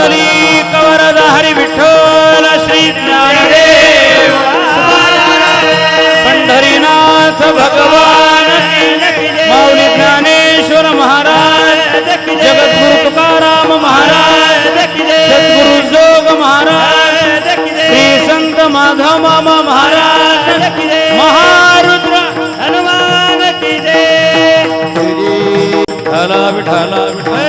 मंगली कवरद हरी विठ्ठल श्री ज्ञानदेव पंढरीनाथ भगवान माऊली ज्ञानेश्वर महाराज जगद्गुरु तुकाराम महाराज सद्गुरु जोग महाराज श्री संत माधव मामा महाराज महारुद्र हनुमान की जय विठ्ठला विठ्ठला विठ्ठल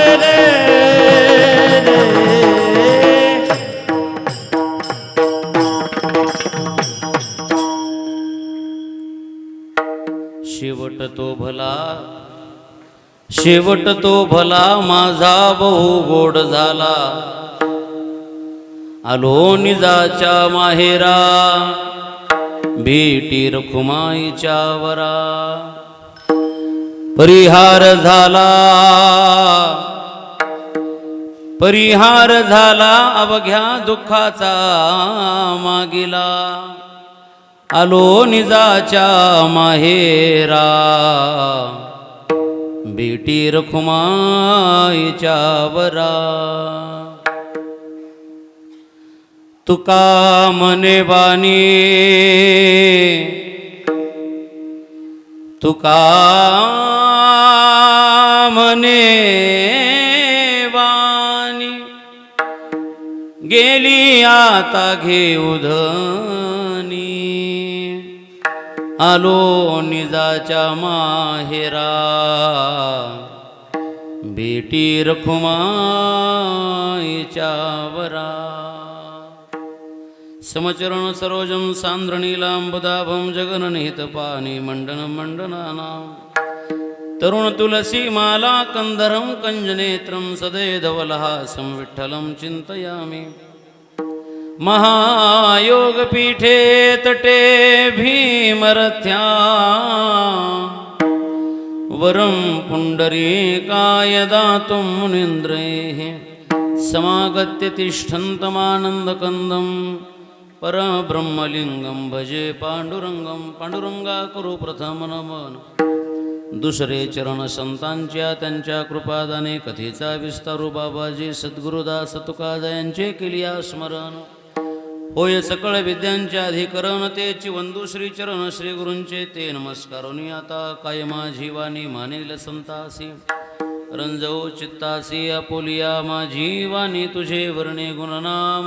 शेवट तो भला माझा बहु गोड झाला आलो निजाच्या माहेरा भेटी रखुमाईच्या वरा परिहार झाला अवघ्या दुःखाचा मागिला आलो निजाच्या माहेरा भेटी रखुमाईच्या वरा तुका मने बानी तुका मने बानी गेली आता घेऊ धनी आलो निजाच्या माहेरा भेटी रखुमाईच्या वरा समचरण सरोजम सांद्रणीलांबुदाभं जगननिहित पाणी मंडनं मंडनानां तरुण तुलसी माला कंदरं कंजनेत्रं सदैधवलहासं विठ्ठलं चिन्तयामि महायोगपीठे तटे भीमरथ्या वरं पुण्डरीकाय दातुं मुनीन्द्रैः समागत्य तिष्ठन्तमानन्दकन्दं परब्रह्मलिंगं भजे पांडुरंगं पांडुरंगा करू प्रथम नमन दुसरे चरण संतांच्या त्यांच्या कृपादाने कथेचा विस्तारू बाबाजी सद्गुरुदास तुकादायांचे केलिया स्मरण होय सकळ विद्यांचे अधिकरण तेची वंदू श्री चरण श्री गुरूंचे ते नमस्कारोनी आता काय माझी वाणी मानेल संतासी रंजव चित्तासी आपोलिया माझी वाणी तुझे वर्णे गुणनाम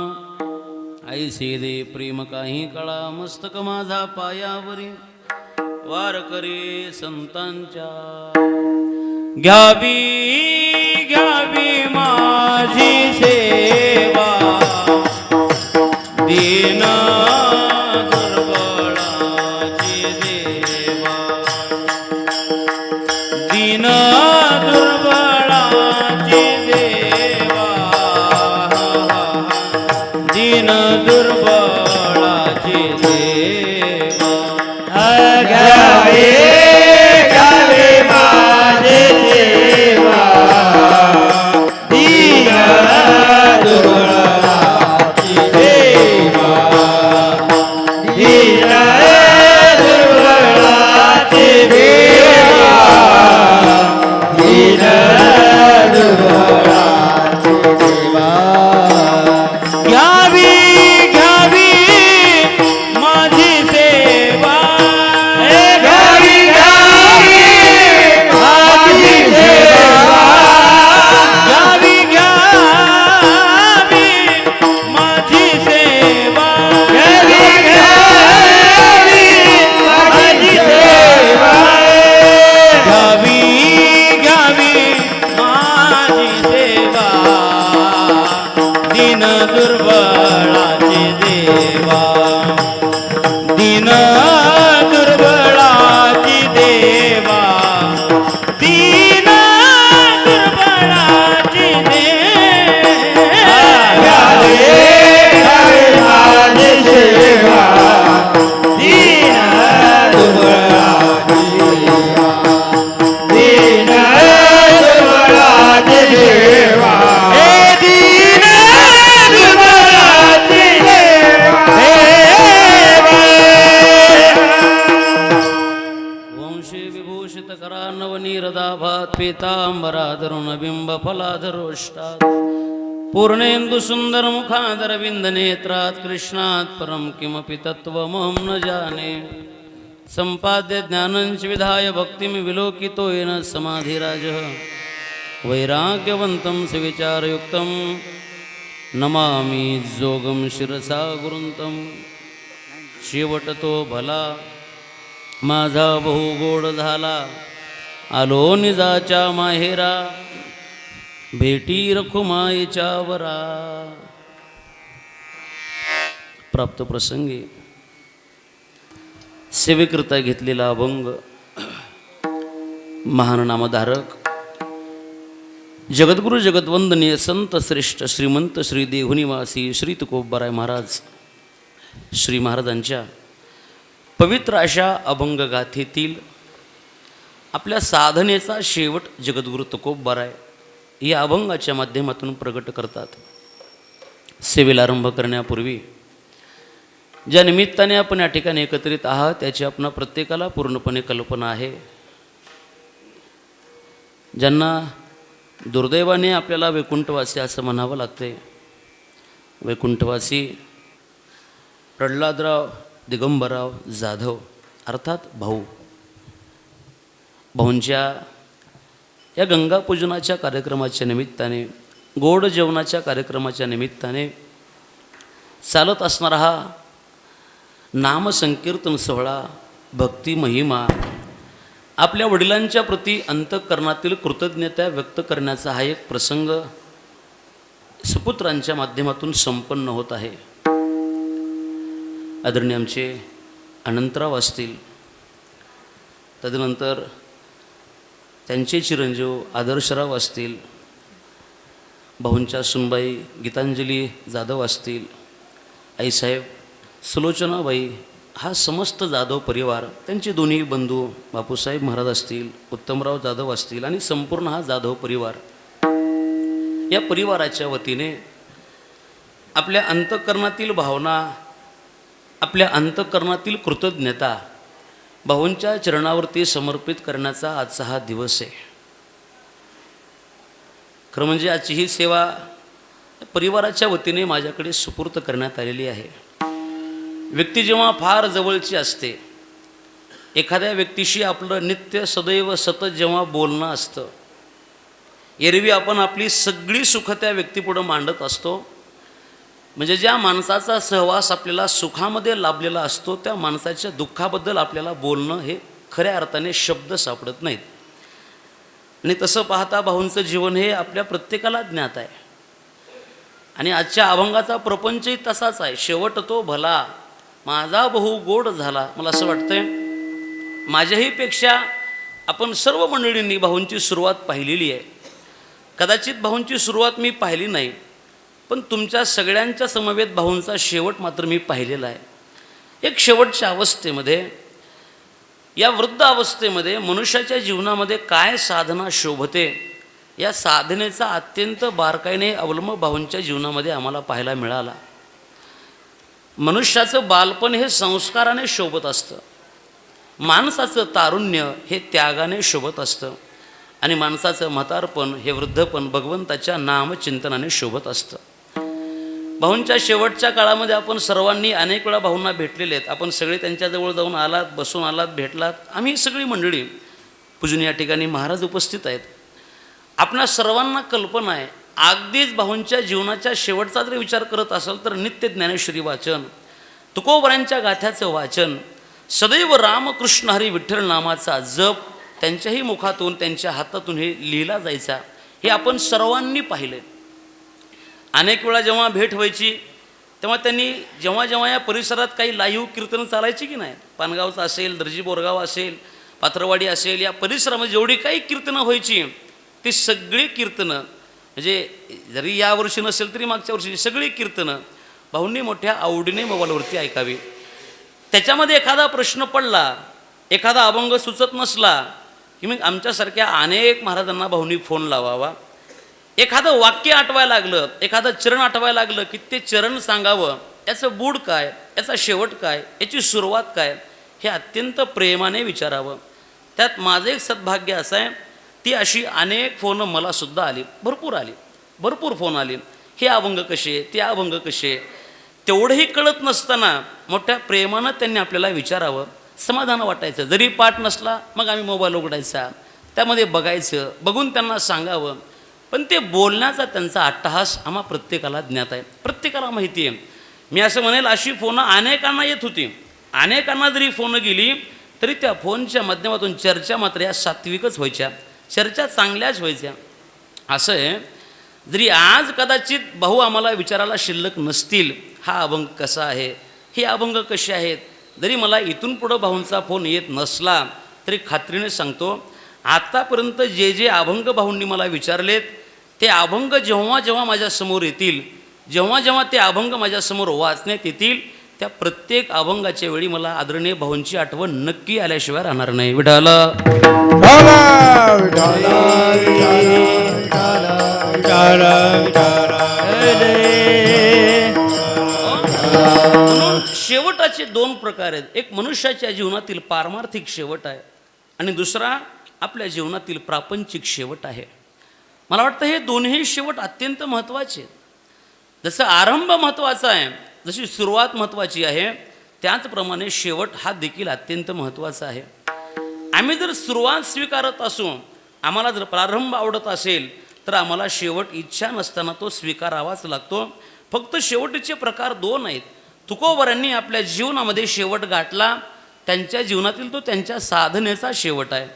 ऐसे दे प्रेम काही कळा मस्तक माझा पायावरी वार करे संतांच्या घ्यावी घ्यावी माझी सेवा दीन दुर्बळाची देवा दीन दुर्बळाची देवा दीन दुर्बळाची देवा घ्यावे घ्यावे माझे देवा दीन दुर्बळाची देवा दीन दुर्बळाची देवा दीन दुर्बळाची देवा घ्यावी घ्यावी माझी सेवा घ्यावी घ्यावी माझी सेवा घ्यावी घ्यावी माझी सेवा घ्यावी घ्यावी माझी सेवा घ्यावी घ्यावी माझी सेवा दीन दुर्बळाची देवा दीन दुर्बळाची देवा दीन दुर्बळाची देवा घ्यावे घ्यावे माझी सेवा दीन दुर्बळाची देवा दीन दुर्बळाची देवा हे दीन दुर्बळाची वंशी विभूषित करा नवनीरदाभात पीतांबराधरुण बिंब फलाधरोष्टात पूर्णेन्दुसुन्दरमुखादरविन्दनेत्रात् कृष्णात् परं किमपि तत्त्वमहं न जाने सम्पाद्य ज्ञानञ्च विधाय भक्तिं विलोकितो येन समाधिराजः वैराग्यवन्तं सुविचारयुक्तं नमामि जोगं शिरसा गुरुंतं शेवटतो भला माझा बहु गोड झाला आलो निजाच्या माहेरा भेटी रखुमाईच्या वरा. प्राप्त प्रसंगी सेवेकरिता घेतलेला अभंग महान नामधारक जगद्गुरु जगद्वंदनीय संत श्रेष्ठ श्रीमंत श्री देहुनिवासी श्री तुकोबाराय महाराज श्री महाराजांच्या पवित्र अशा अभंगगाथेतील आपल्या साधनेचा शेवट जगद्गुरु तुकोबाराय या अभंगाच्या माध्यमातून प्रगट करतात. सेवेला आरंभ करण्यापूर्वी ज्या निमित्ताने आपण या ठिकाणी एकत्रित आहात त्याची आपणा प्रत्येकाला पूर्णपणे कल्पना आहे. ज्यांना दुर्दैवाने आपल्याला वैकुंठवासी असं म्हणावं लागते, वैकुंठवासी प्रल्हादराव दिगंबरराव जाधव अर्थात भाऊ. भाऊंच्या या गंगापूजनाच्या कार्यक्रमाच्या निमित्ताने, गोड जेवणाच्या कार्यक्रमाच्या निमित्ताने चालत असणारा हा नामसंकीर्तन सोहळा, भक्ती महिमा, आपल्या वडिलांच्या प्रती अंतःकरणातील कृतज्ञता व्यक्त करण्याचा हा एक प्रसंग सुपुत्रांच्या माध्यमातून संपन्न होत आहे. आदरणीय आमचे अनंतराव असतील, तदनंतर त्यांचे चिरंजीव आदर्शराव असतील, भाऊंच्या सुनबाई गीतांजली जाधव असतील, आईसाहेब सुलोचनाबाई, हा समस्त जाधव परिवार, त्यांचे दोन्ही बंधू बापूसाहेब महाराज असतील, उत्तमराव जाधव असतील आणि संपूर्ण हा जाधव परिवार, या परिवाराच्या वतीने आपल्या अंतःकरणातील भावना, आपल्या अंतःकरणातील कृतज्ञता भाऊंच्या चरणावरती समर्पित करण्याचा आजचा हा दिवस आहे. खरं म्हणजे आजची ही सेवा परिवाराच्या वतीने माझ्याकडे सुपूर्त करण्यात आलेली आहे. व्यक्ती जेव्हा फार जवळची असते, एखाद्या व्यक्तीशी आपलं नित्य सदैव सतत जेव्हा बोलणं असतं, एरवी आपण आपली सगळी सुख त्या व्यक्तीपुढं मांडत असतो. म्हणजे ज्या माणसाचा सहवास आपल्याला सुखामध्ये लाभलेला असतो, त्या माणसाच्या दुःखाबद्दल आपल्याला बोलणं हे खऱ्या अर्थाने शब्द सापडत नाहीत. आणि तसं पाहता भाऊंचं जीवन हे आपल्या प्रत्येकाला ज्ञात आहे. आणि आजच्या अभंगाचा प्रपंचही तसाच आहे. शेवट तो भला माझा बहु गोड झाला. मला असं वाटतंय माझ्याही पेक्षा आपण सर्व मंडळींनी भाऊंची सुरुवात पाहिलेली आहे. कदाचित भाऊंची सुरुवात मी पाहिली नाही, पण तुमच्या सगळ्यांच्या समवेत भाऊंचा शेवट मात्र मी पाहिलेला आहे. एक शेवटच्या अवस्थेमध्ये, या वृद्ध अवस्थेमध्ये मनुष्याच्या जीवनामध्ये काय साधना शोभते, या साधनेचा अत्यंत बारकाईने अवलंब भाऊंच्या जीवनामध्ये आम्हाला पाहायला मिळाला. मनुष्याचं बालपण हे संस्काराने शोभत असतं, माणसाचं तारुण्य हे त्यागाने शोभत असतं, आणि माणसाचं म्हातारपण हे वृद्धपण भगवंताच्या नामचिंतनाने शोभत असतं. भाऊंच्या शेवटच्या काळामध्ये आपण सर्वांनी अनेक वेळा भाऊंना भेटलेले आहेत. आपण सगळे त्यांच्याजवळ जाऊन आलात, बसून आलात, भेटलात. आम्ही सगळी मंडळी पूजून या ठिकाणी महाराज उपस्थित आहेत. आपणा सर्वांना कल्पना आहे, अगदीच भाऊंच्या जीवनाच्या शेवटचा जर विचार करत असाल तर नित्य ज्ञानेश्वरी वाचन, तुकोबारांच्या गाथ्याचं वाचन, सदैव रामकृष्ण हरी विठ्ठल नामाचा जप त्यांच्याही मुखातून, त्यांच्या हातातून हे लिहिला जायचा, हे आपण सर्वांनी पाहिले. अनेक वेळा जेव्हा भेट व्हायची तेव्हा त्यांनी जेव्हा जेव्हा या परिसरात काही लाईव्ह कीर्तन चालायची की नाही, पानगावचं असेल, दर्जी बोरगाव असेल, पात्रवाडी असेल, या परिसरामध्ये जेवढी काही कीर्तनं व्हायची ती सगळी कीर्तनं, म्हणजे जरी यावर्षी नसेल तरी मागच्या वर्षी सगळी कीर्तनं भाऊंनी मोठ्या आवडीने मोबाईलवरती ऐकावी. त्याच्यामध्ये एखादा प्रश्न पडला, एखादा अभंग सुचत नसला की मग आमच्यासारख्या अनेक महाराजांना भाऊंनी फोन लावावा. एखादं वाक्य आठवायला लागलं, एखादं चरण आठवायला लागलं की ते चरण सांगावं, याचं बूड काय, याचा शेवट काय, याची सुरुवात काय, हे अत्यंत प्रेमाने विचारावं. त्यात माझं एक सद्भाग्य असं आहे, ती अशी अनेक फोन मलासुद्धा आली, भरपूर फोन आली हे अभंग कसे, ते अभंग कसे, तेवढंही कळत नसताना मोठ्या प्रेमानं त्यांनी आपल्याला विचारावं, समाधान वाटायचं. जरी पाठ नसला मग आम्ही मोबाईल उघडायचा, त्यामध्ये बघायचं, बघून त्यांना सांगावं. पण ते बोलण्याचा त्यांचा अट्टहास आम्हा प्रत्येकाला ज्ञात आहे, प्रत्येकाला माहिती आहे. मी असं म्हणेल, अशी फोनं अनेकांना येत होती. अनेकांना जरी फोनं गेली तरी त्या फोनच्या माध्यमातून चर्चा मात्र या सात्विकच व्हायच्या, चर्चा चांगल्याच व्हायच्या. असं आहे, जरी आज कदाचित भाऊ आम्हाला विचारायला शिल्लक नसतील, हा अभंग कसा आहे, हे अभंग कसे आहेत, जरी मला इथून पुढं भाऊंचा फोन येत नसला तरी खात्रीने सांगतो, आत्तापर्यंत जे जे अभंग भाऊंनी मला विचारलेत ते अभंग जेव्हा जेव्हा माझ्यासमोर येतील, जेव्हा जेव्हा ते अभंग माझ्यासमोर वाचण्यात येतील, त्या प्रत्येक अभंगाच्या वेळी मला आदरणीय भाऊंची आठवण नक्की आल्याशिवाय राहणार नाही. विठाला म्हणून शेवटाचे दोन प्रकार आहेत. एक मनुष्याच्या जीवनातील पारमार्थिक शेवट आहे आणि दुसरा आपल्या जीवनातील प्रापंचिक शेवट आहे. मला वाटतं हे दोन्ही शेवट अत्यंत महत्त्वाचे. जसं आरंभ महत्त्वाचा आहे, जशी सुरुवात महत्त्वाची आहे, त्याचप्रमाणे शेवट हा देखील अत्यंत महत्त्वाचा आहे. आम्ही जर सुरुवात स्वीकारत असू, आम्हाला जर प्रारंभ आवडत असेल, तर आम्हाला शेवट इच्छा नसताना तो स्वीकारावाच लागतो. फक्त शेवटीचे प्रकार दोन आहेत. तुकोबरांनी आपल्या जीवनामध्ये शेवट गाठला, त्यांच्या जीवनातील तो त्यांच्या साधनेचा शेवट आहे.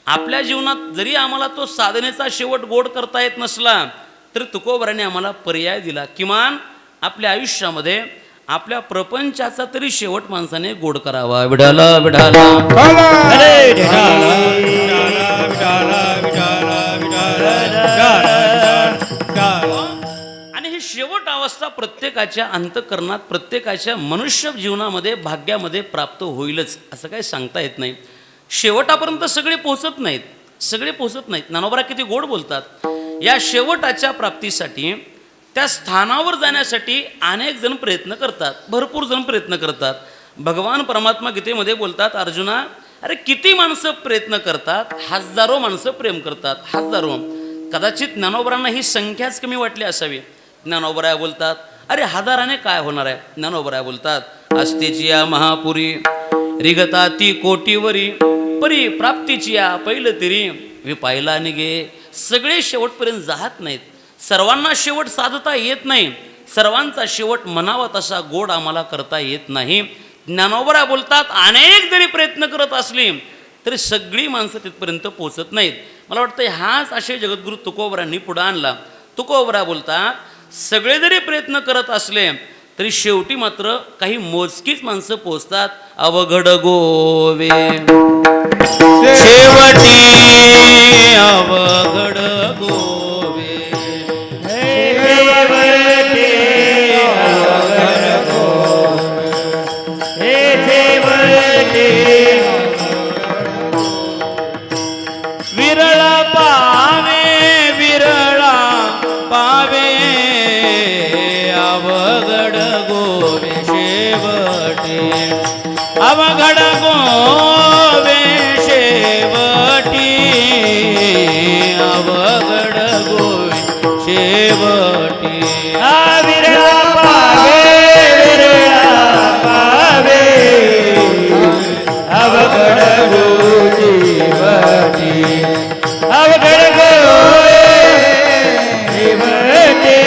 आपल्या जीवनात जरी आम्हाला तो साधनेचा शेवट गोड करता येत नसला तरी तुकोबरांनी आम्हाला पर्याय दिला. किमान आपल्या आयुष्यामध्ये आपल्या प्रपंचाचा तरी शेवट माणसाने गोड करावा. विठाला विठाला आणि ही शेवट अवस्था प्रत्येकाच्या अंतःकरणात, प्रत्येकाच्या मनुष्य जीवनामध्ये, भाग्यामध्ये प्राप्त होईलच असं काही सांगता येत नाही. शेवटापर्यंत सगळे पोहोचत नाहीत, सगळे पोहोचत नाहीत. ज्ञानोबा किती गोड बोलतात. या शेवटाच्या प्राप्तीसाठी, त्या स्थानावर जाण्यासाठी अनेक जण प्रयत्न करतात, भरपूर जण प्रयत्न करतात. भगवान परमात्मा गीतेमध्ये बोलतात, अर्जुना, अरे किती माणसं प्रयत्न करतात, हजारो माणसं प्रेम करतात, हजारो. कदाचित ज्ञानोबरांना ही संख्याच कमी वाटली असावी. ज्ञानोबराय बोलतात, अरे हजाराने काय होणार आहे. ज्ञानोबराय बोलतात, अस्तेची या महापुरी रिगता ती कोटीवरी परी प्राप्तीची या पहिलं तरी विपायला निघे. सगळे शेवटपर्यंत जात नाहीत, सर्वांना शेवट साधता येत नाही, सर्वांचा शेवट म्हणावा तसा गोड आम्हाला करता येत नाही. ज्ञानोबा बोलतात, अनेक जरी प्रयत्न करत असली तरी सगळी माणसं तिथपर्यंत पोचत नाहीत. मला वाटतं हाच आशय जगद्गुरू तुकोबरांनी पुढं आणला. तुकोबरा बोलतात, सगळे जरी प्रयत्न करत असले तरी शेवटी मात्र काही मोजकीच माणसं पोचतात. अवघड गोवे शेवटी अवघड गोवे, विरळा पावे, विरळा पावे, अवघड गोवे शेवटी, अवघड गोवे शेवटी, अवघड गोवे शेवटी. विरळा पावे, विरळा पावे, अवघड गोवे शेवटी, अवघड गोवे शेवटी,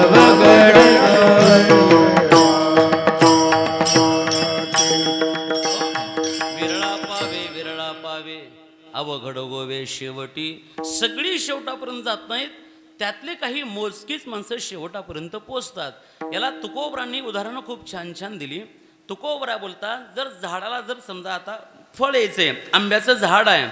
अवघड अवघड गोवे शेवटी. सगळी शेवटापर्यंत जात नाहीत, त्यातले काही मोजकीच माणसं शेवटापर्यंत पोचतात. याला तुकोबरांनी उदाहरणं खूप छान छान दिली. तुकोबरा बोलतात, जर झाडाला जर समजा आता फळ यायचंय, आंब्याचं झाड आहे,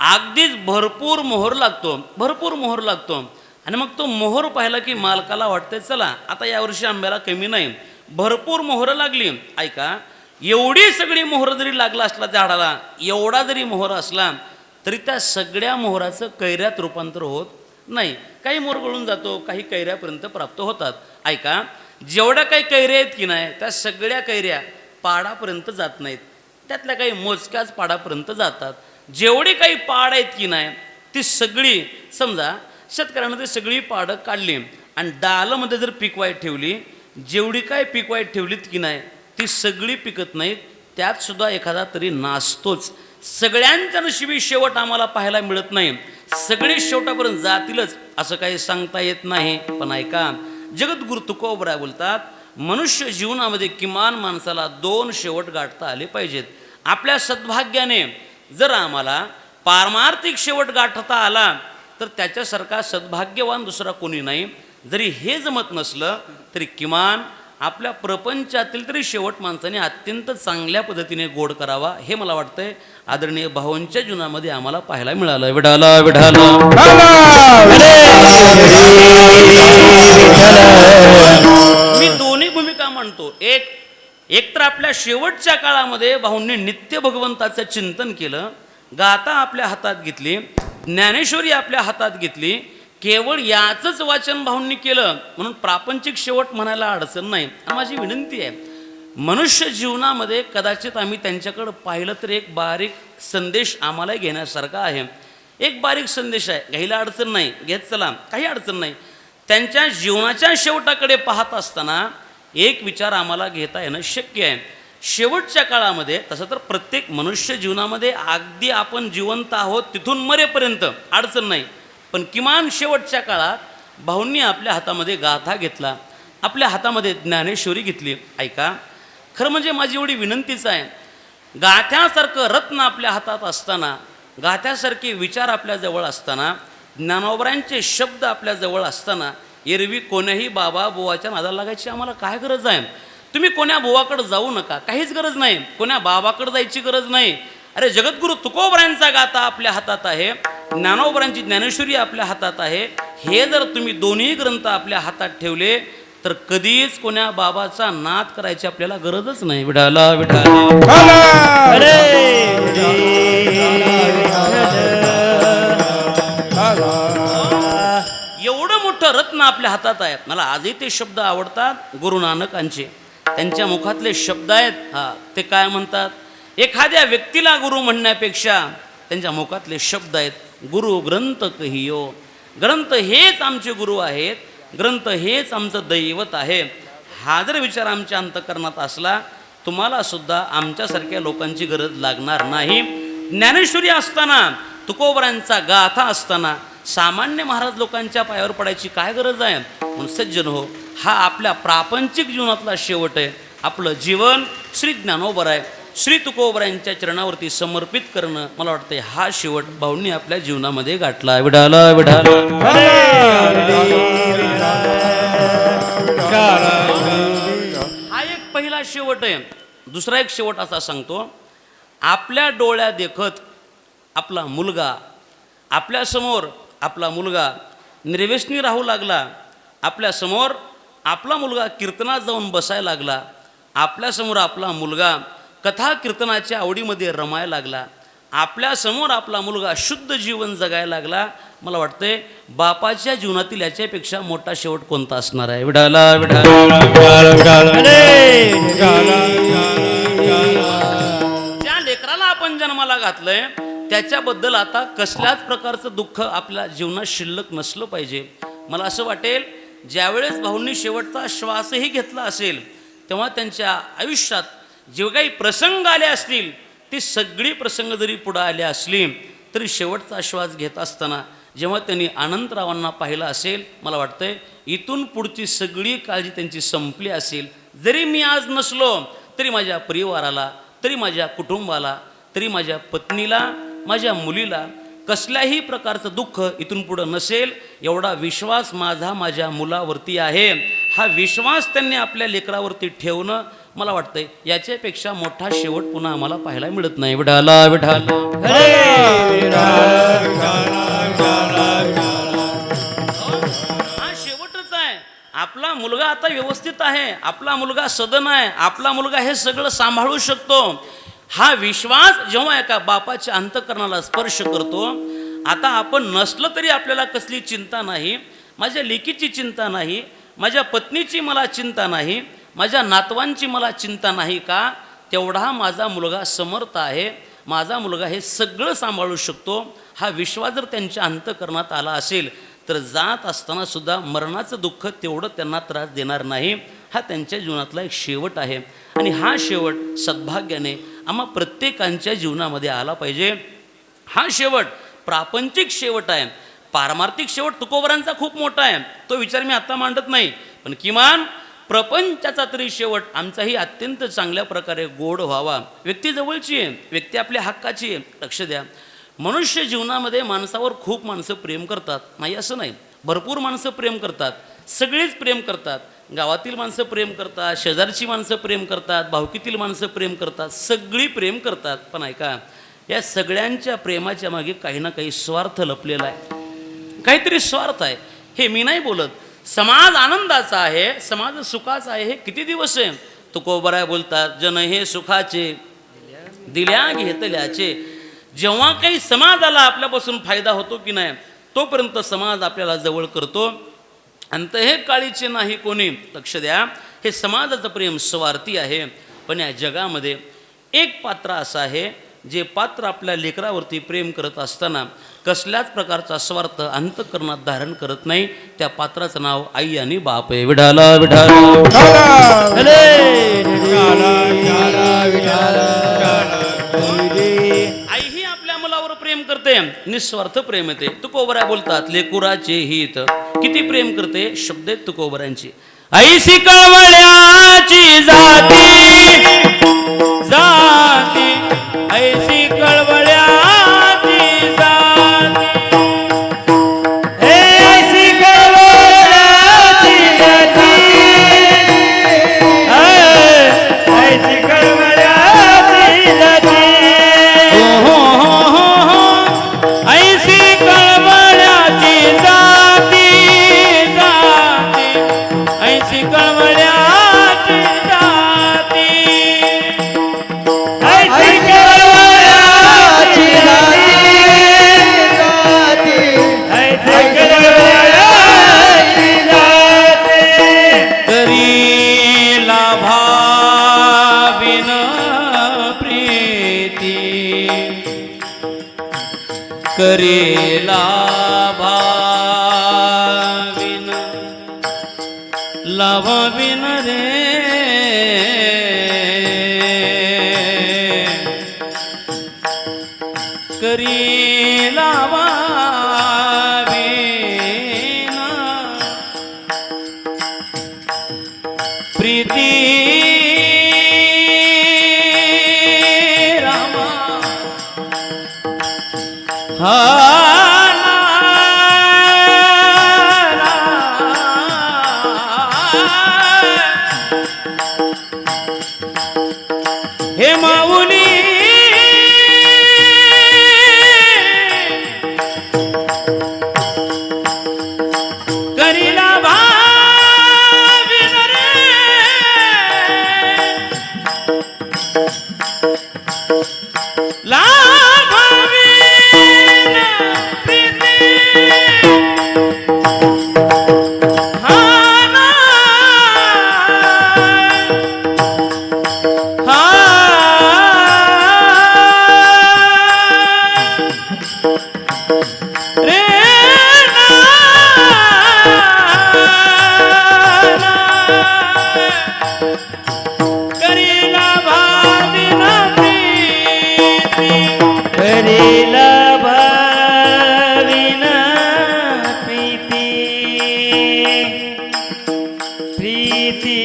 अगदीच भरपूर मोहर लागतो, भरपूर मोहर लागतो, आणि मग तो मोहर पाहिला की मालकाला वाटतंय चला आता यावर्षी आंब्याला कमी नाही, भरपूर मोहरं लागली. ऐका, एवढी सगळी मोहर जरी लागला असला झाडाला, एवढा जरी मोहर असला तरी त्या सगळ्या मोहराचं कैऱ्यात रूपांतर होत नाही. काही मोहर गळून जातो, काही कैऱ्यापर्यंत प्राप्त होतात. ऐका, जेवढ्या काही कैऱ्या आहेत की नाही, त्या सगळ्या कैऱ्या पाडापर्यंत जात नाहीत, त्यातल्या काही मोजक्याच पाडापर्यंत जातात. जेवढी काही पाड आहेत की नाही ती सगळी समजा शेतकऱ्यानं ते सगळी पाडं काढली आणि डालमध्ये जर पीक वाईट ठेवली, जेवढी काय पीक वाईट ठेवलीत की नाही ती सगळी पिकत नाहीत, त्यात सुद्धा एखादा तरी नाचतोच. सगळ्यांच्या नशिबी शेवट आम्हाला पाहायला मिळत नाही, सगळे शेवटापर्यंत जातीलच असं काही सांगता येत नाही. पण ऐका, जगद्गुरु तुकोबराय बोलतात, मनुष्य जीवनामध्ये किमान माणसाला 2 शेवट गाठता आले पाहिजेत. आपल्या सद्भाग्याने जर आम्हाला पारमार्थिक शेवट गाठता आला तर त्याच्यासारखा सद्भाग्यवान दुसरा कोणी नाही. जरी हे जमत नसलं तरी किमान आपल्या प्रपंचातील तरी शेवट माणसाने अत्यंत चांगल्या पद्धतीने गोड करावा, हे मला वाटतंय आदरणीय भावांच्या जीवनामध्ये आम्हाला पाहायला मिळालं. विठाला विठाला मी दोन्ही भूमिका मांडतो. एक तर आपल्या शेवटच्या काळामध्ये भाऊंनी नित्य भगवंताचं चिंतन केलं, गाथा आपल्या हातात घेतली, ज्ञानेश्वरी आपल्या हातात घेतली, केवळ याचंच वाचन भाऊंनी केलं म्हणून प्रापंचिक शेवट म्हणायला अडचण नाही. माझी विनंती आहे, मनुष्य जीवनामध्ये कदाचित आम्ही त्यांच्याकडं पाहिलं तर एक बारीक संदेश आम्हाला घेण्यासारखा आहे. एक बारीक संदेश आहे, घ्यायला अडचण नाही, घेत चला, काही अडचण नाही. त्यांच्या जीवनाच्या शेवटाकडे पाहत असताना एक विचार आम्हाला घेता येणं शक्य आहे. शेवटच्या काळामध्ये तसं तर प्रत्येक मनुष्य जीवनामध्ये अगदी आपण जिवंत आहोत तिथून मरेपर्यंत अडचण नाही, पण किमान शेवटच्या काळात भाऊंनी आपल्या हातामध्ये गाथा घेतला, आपल्या हातामध्ये ज्ञानेश्वरी घेतली. ऐका, खरं म्हणजे माझी एवढी विनंतीच आहे, गाथ्यासारखं रत्न आपल्या हातात असताना, गाथ्यासारखे विचार आपल्याजवळ असताना, ज्ञानोबरांचे शब्द आपल्याजवळ असताना एरवी कोण्याही बाबा बुवाच्या नादाला लागायची आम्हाला काय गरज आहे? तुम्ही कोण्या बुवाकडे जाऊ नका, काहीच गरज नाही, कोण्या बाबाकडे जायची गरज नाही. अरे जगद्गुरु तुकोबरांचा गाथा आपल्या हातात आहे, ज्ञानोबरांची ज्ञानेश्वरी आपल्या हातात आहे. हे जर तुम्ही दोन्ही ग्रंथ आपल्या हातात ठेवले तर कधीच कोण्या बाबाचा नाद करायची आपल्याला गरजच नाही. विठाला विठाला एवढं मोठं रत्न आपल्या हातात आहे. मला आजही ते शब्द आवडतात गुरु नानकांचे, त्यांच्या मुखातले शब्द आहेत. ते काय म्हणतात, एखाद्या व्यक्तीला गुरु म्हणण्यापेक्षा त्यांच्या मुखातले शब्द आहेत, गुरु ग्रंथ कहियो. ग्रंथ हेच आमचे गुरु आहेत, ग्रंथ हेच आमचं दैवत आहे. हा जर विचार आमच्या अंतःकरणात असला, तुम्हाला सुद्धा आमच्यासारख्या लोकांची गरज लागणार नाही. ज्ञानेश्वरी असताना, तुकोबरांचा गाथा असताना सामान्य महाराज लोकांच्या पायावर पडायची काय गरज आहे? म्हणून सज्जन हो, हा आपल्या प्रापंचिक जीवनातला शेवट आहे. आपलं जीवन श्री ज्ञानोबराय, श्री तुकोबरायांच्या चरणावरती समर्पित करणं, मला वाटतं हा शेवट भाऊंनी आपल्या जीवनामध्ये गाठला. विठाला विठाला हा एक पहिला शेवट आहे. दुसरा एक शेवट असा सांगतो, आपल्या डोळ्या देखत आपला मुलगा, आपल्यासमोर आपला मुलगा निर्व्यसनी राहू लागला, आपल्यासमोर आपला मुलगा कीर्तनात जाऊन बसायला लागला, आपल्यासमोर आपला मुलगा कथा कीर्तनाच्या आवडीमध्ये रमायला लागला, आपल्यासमोर आपला मुलगा शुद्ध जीवन जगायला लागला. मला वाटतंय बापाच्या जीवनातील याच्यापेक्षा मोठा शेवट कोणता असणार आहे? विठाला विठाला ज्या लेकराला आपण जन्माला घातलंय त्याच्याबद्दल आता कसल्याच प्रकारचं दुःख आपल्या जीवनात शिल्लक नसलं पाहिजे. मला असं वाटेल, ज्यावेळेस भाऊंनी शेवटचा श्वासही घेतला असेल तेव्हा त्यांच्या आयुष्यात जे काही प्रसंग आले असतील, ती सगळी प्रसंग जरी पुढं आले असली तरी शेवटचा श्वास घेत असताना जेव्हा त्यांनी अनंतरावांना पाहिलं असेल, मला वाटतंय इथून पुढची सगळी काळजी त्यांची संपली असेल. जरी मी आज नसलो तरी माझ्या परिवाराला, तरी माझ्या कुटुंबाला, तरी माझ्या पत्नीला, माझ्या मुलीला कसल्याही प्रकारचं दुःख इथून पुढं नसेल, एवढा विश्वास माझ्या मुलावरती आहे. हा विश्वास त्यांनी आपल्या लेकरावरती ठेवणं, मला वाटतंय याच्यापेक्षा मोठा शेवट पुन्हा आम्हाला पाहायला मिळत नाही. विठाला विठाला हा शेवटच आहे. आपला मुलगा आता व्यवस्थित आहे, आपला मुलगा सदन आहे, आपला मुलगा हे सगळं सांभाळू शकतो. हा विश्वास जेव्हा एका बापाच्या अंतःकरणाला स्पर्श करतो, आता आपण नसलं तरी आपल्याला कसली चिंता नाही, माझ्या लेकीची चिंता नाही, माझ्या पत्नीची मला चिंता नाही, माझ्या नातवांची मला चिंता नाही का? तेवढा माझा मुलगा समर्थ आहे, माझा मुलगा हे सगळं सांभाळू शकतो. हा विश्वास जर त्यांच्या अंतःकरणात आला असेल तर जात असताना सुद्धा मरणाचं दुःख तेवढं त्यांना त्रास देणार नाही. हा त्यांच्या जीवनातला एक शेवट आहे आणि हा शेवट सद्भाग्याने आम्हा प्रत्येकांच्या जीवनामध्ये आला पाहिजे. हा शेवट प्रापंचिक शेवट आहे. पारमार्थिक शेवट तुकोबरांचा खूप मोठा आहे, तो विचार मी आत्ता मांडत नाही, पण किमान प्रपंचाचा तरी शेवट आमचाही अत्यंत चांगल्या प्रकारे गोड व्हावा. व्यक्ती जवळची आहे, व्यक्ती आपल्या हक्काची आहे. लक्ष द्या, मनुष्य जीवनामध्ये माणसावर खूप माणसं प्रेम करतात, नाही असं नाही, भरपूर माणसं प्रेम करतात, सगळीच प्रेम करतात. गावातील माणसं प्रेम करतात, शेजारची माणसं प्रेम करतात, भावकीतील माणसं प्रेम करतात, सगळी प्रेम करतात. पण ऐका, या सगळ्यांच्या प्रेमाच्या मागे काही ना काही स्वार्थ लपलेला आहे, काहीतरी स्वार्थ आहे. हे मी नाही बोलत. समाज आनंदाचा आहे, समाज सुखाचा आहे, हे किती दिवस आहे. तुकोबराय बोलतात, जन हे सुखाचे दिल्या घेतल्याचे. जेव्हा काही समाजाला आपल्यापासून फायदा होतो की नाही, तोपर्यंत समाज आपल्याला जवळ करतो. अंत हे काळीचे नाही कोणी. लक्ष द्या, हे समाजाचं प्रेम स्वार्थी आहे. पण या जगामध्ये एक पात्र असं आहे, जे पात्र आपल्या लेकरावरती प्रेम करत असताना कसल्याच प्रकारचा स्वार्थ अंतःकरणात धारण करत नाही. त्या पात्राचं नाव आई आणि बाप आहे. विठाला विठाला आई ही आपल्या मुलावर प्रेम करते, निस्वार्थ प्रेम येते. तुकोबराय बोलतात, लेकुराचे हित किती प्रेम करते. शब्द आहेत तुकोबरांची. ऐसी कळवळ्याची जाती जाती, ऐसी कळवळ्याची जाती, ऐसी कळवळ्याची जाती, ऐसी कळवळ्याची जाती, ऐसी कळवळ्याची जाती जाती, ऐसी कळवळ्याची जाती, ऐसी कळवळ्याची जाती, ऐसी कळवळ्याची जाती. तरी लाभाविन प्रीती, करेला भाविन लाभाविन रे, करेला भाविन प्रीती रामा. हा हे माऊली करीला भाविन रे, लाभाविन प्रीती हा ना, हा रे ना, करीला भाविन प्रीती, करीला भाविन प्रीती, प्रीती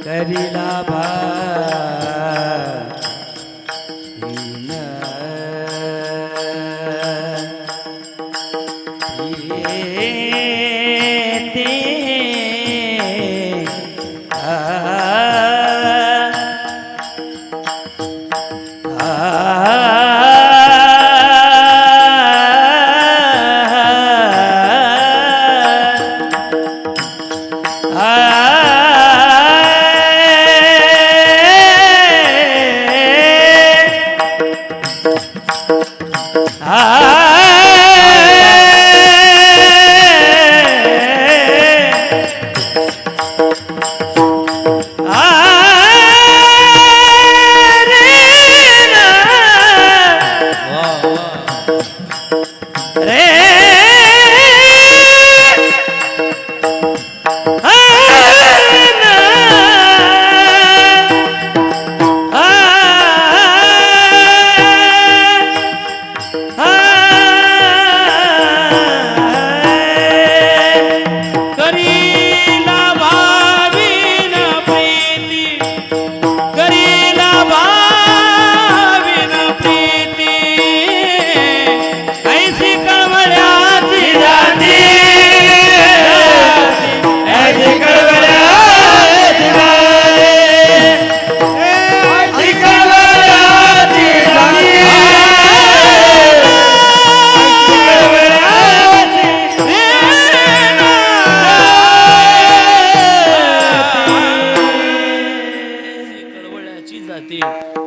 करीला भाविन प्रीती. रे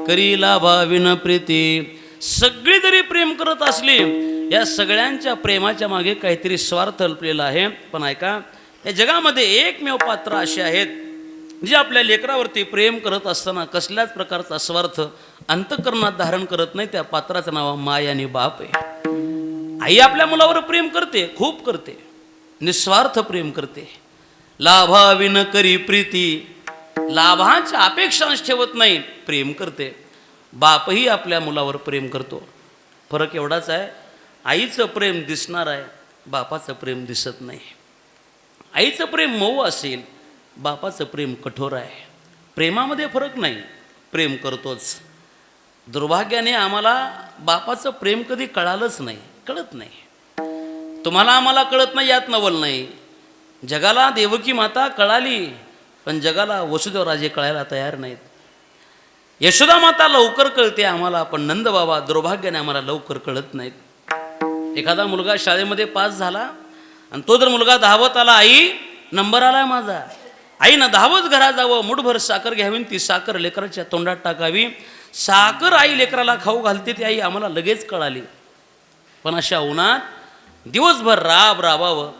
करीला भाविन प्रीती. सगळी जरी प्रेम करत असली, या सगळ्यांच्या प्रेमाच्या मागे काहीतरी स्वार्थ लपलेला आहे. पण ऐका, या जगामध्ये एकमेव पात्र असे आहेत जे आपल्या लेकरावरती प्रेम करत असताना कसल्याच प्रकारचा स्वार्थ अंतःकरणात धारण करत नाही. त्या पात्राचं नाव माय आणि बाप आहे. आई आपल्या मुलावर प्रेम करते, खूप करते, निस्वार्थ प्रेम करते. लाभाविन करी प्रीती, लाभाच्या अपेक्षा ठेवत नाही, प्रेम करते. बापही आपल्या मुलावर प्रेम करतो. फरक एवढाच आहे, आईचं प्रेम दिसणार आहे, बापाचं प्रेम दिसत नाही. आईचं प्रेम मऊ असेल, बापाचं प्रेम कठोर आहे. प्रेमामध्ये फरक नाही, प्रेम करतोच. दुर्भाग्याने आम्हाला बापाचं प्रेम कधी कळालंच नाही, कळत नाही. तुम्हाला आम्हाला कळत नाही यात नवल नाही. जगाला देवकी माता कळाली, पण जगाला वसुदेवराजे कळायला तयार नाहीत. यशोदा माता लवकर कळते आम्हाला, पण नंद बाबा दुर्भाग्याने आम्हाला लवकर कळत नाहीत. एखादा मुलगा शाळेमध्ये पास झाला आणि तो जर मुलगा धावत आला, आई नंबर आलाय माझा, आईनं धावत घरात जावं, मुठभर साखर घ्यावी, ती साखर लेकराच्या तोंडात टाकावी. साखर आई लेकराला खाऊ घालते ती आई आम्हाला लगेच कळाली. पण अशा उन्हात दिवसभर राबावं,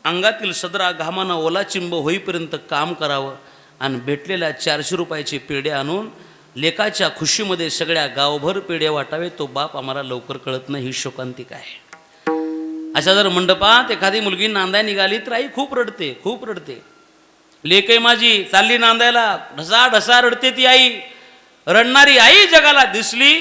अंगातील सदरा घामानं ओला चिंब होईपर्यंत काम करावं आणि भेटलेल्या 400 रुपयाचे पेढे आणून लेकाच्या खुशीमध्ये सगळ्या गावभर पेढे वाटावे, तो बाप आम्हाला लवकर कळत नाही. ही शोकांतिक आहे. अशा जर मंडपात एखादी मुलगी नांदाय निघाली तर आई खूप रडते, खूप रडते. लेकही माझी चालली नांदायला, ढसा ढसा रडते ती आई. रडणारी आई जगाला दिसली,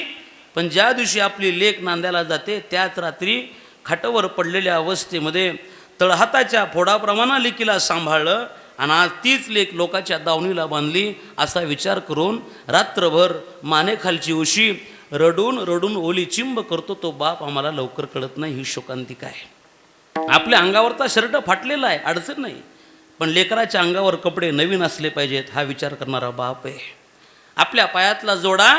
पण ज्या दिवशी आपली लेक नांदायला जाते त्याच रात्री खाटावर पडलेल्या अवस्थेमध्ये तळहाताच्या फोडाप्रमाणे लेकीला सांभाळलं आणि आज तीच लेक लोकाच्या दावणीला बांधली. असा विचार करून रात्रभर मानेखालची उशी रडून रडून ओली चिंब करतो तो बाप आम्हाला लवकर कळत नाही. ही शोकांतिक आहे. आपल्या अंगावरचा शर्ट फाटलेला आहे, अडचण नाही, पण लेकराच्या अंगावर कपडे नवीन असले पाहिजेत हा विचार करणारा बाप आहे. आपल्या पायातला जोडा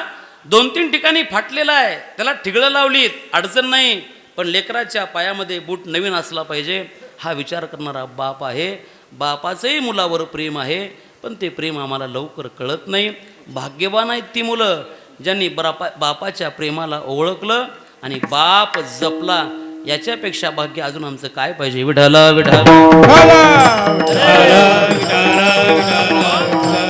2-3 ठिकाणी फाटलेला आहे, त्याला ठिगळं लावलीत, अडचण नाही, पण लेकराच्या पायामध्ये बूट नवीन असला पाहिजे हा विचार करणारा बाप आहे. बापाचंही मुलावर प्रेम आहे, पण ते प्रेम आम्हाला लवकर कळत नाही. भाग्यवान आहेत ती मुलं ज्यांनी बापाच्या प्रेमाला ओळखलं आणि बाप जपला. याच्यापेक्षा भाग्य अजून आमचं काय पाहिजे. विठाला विठाला.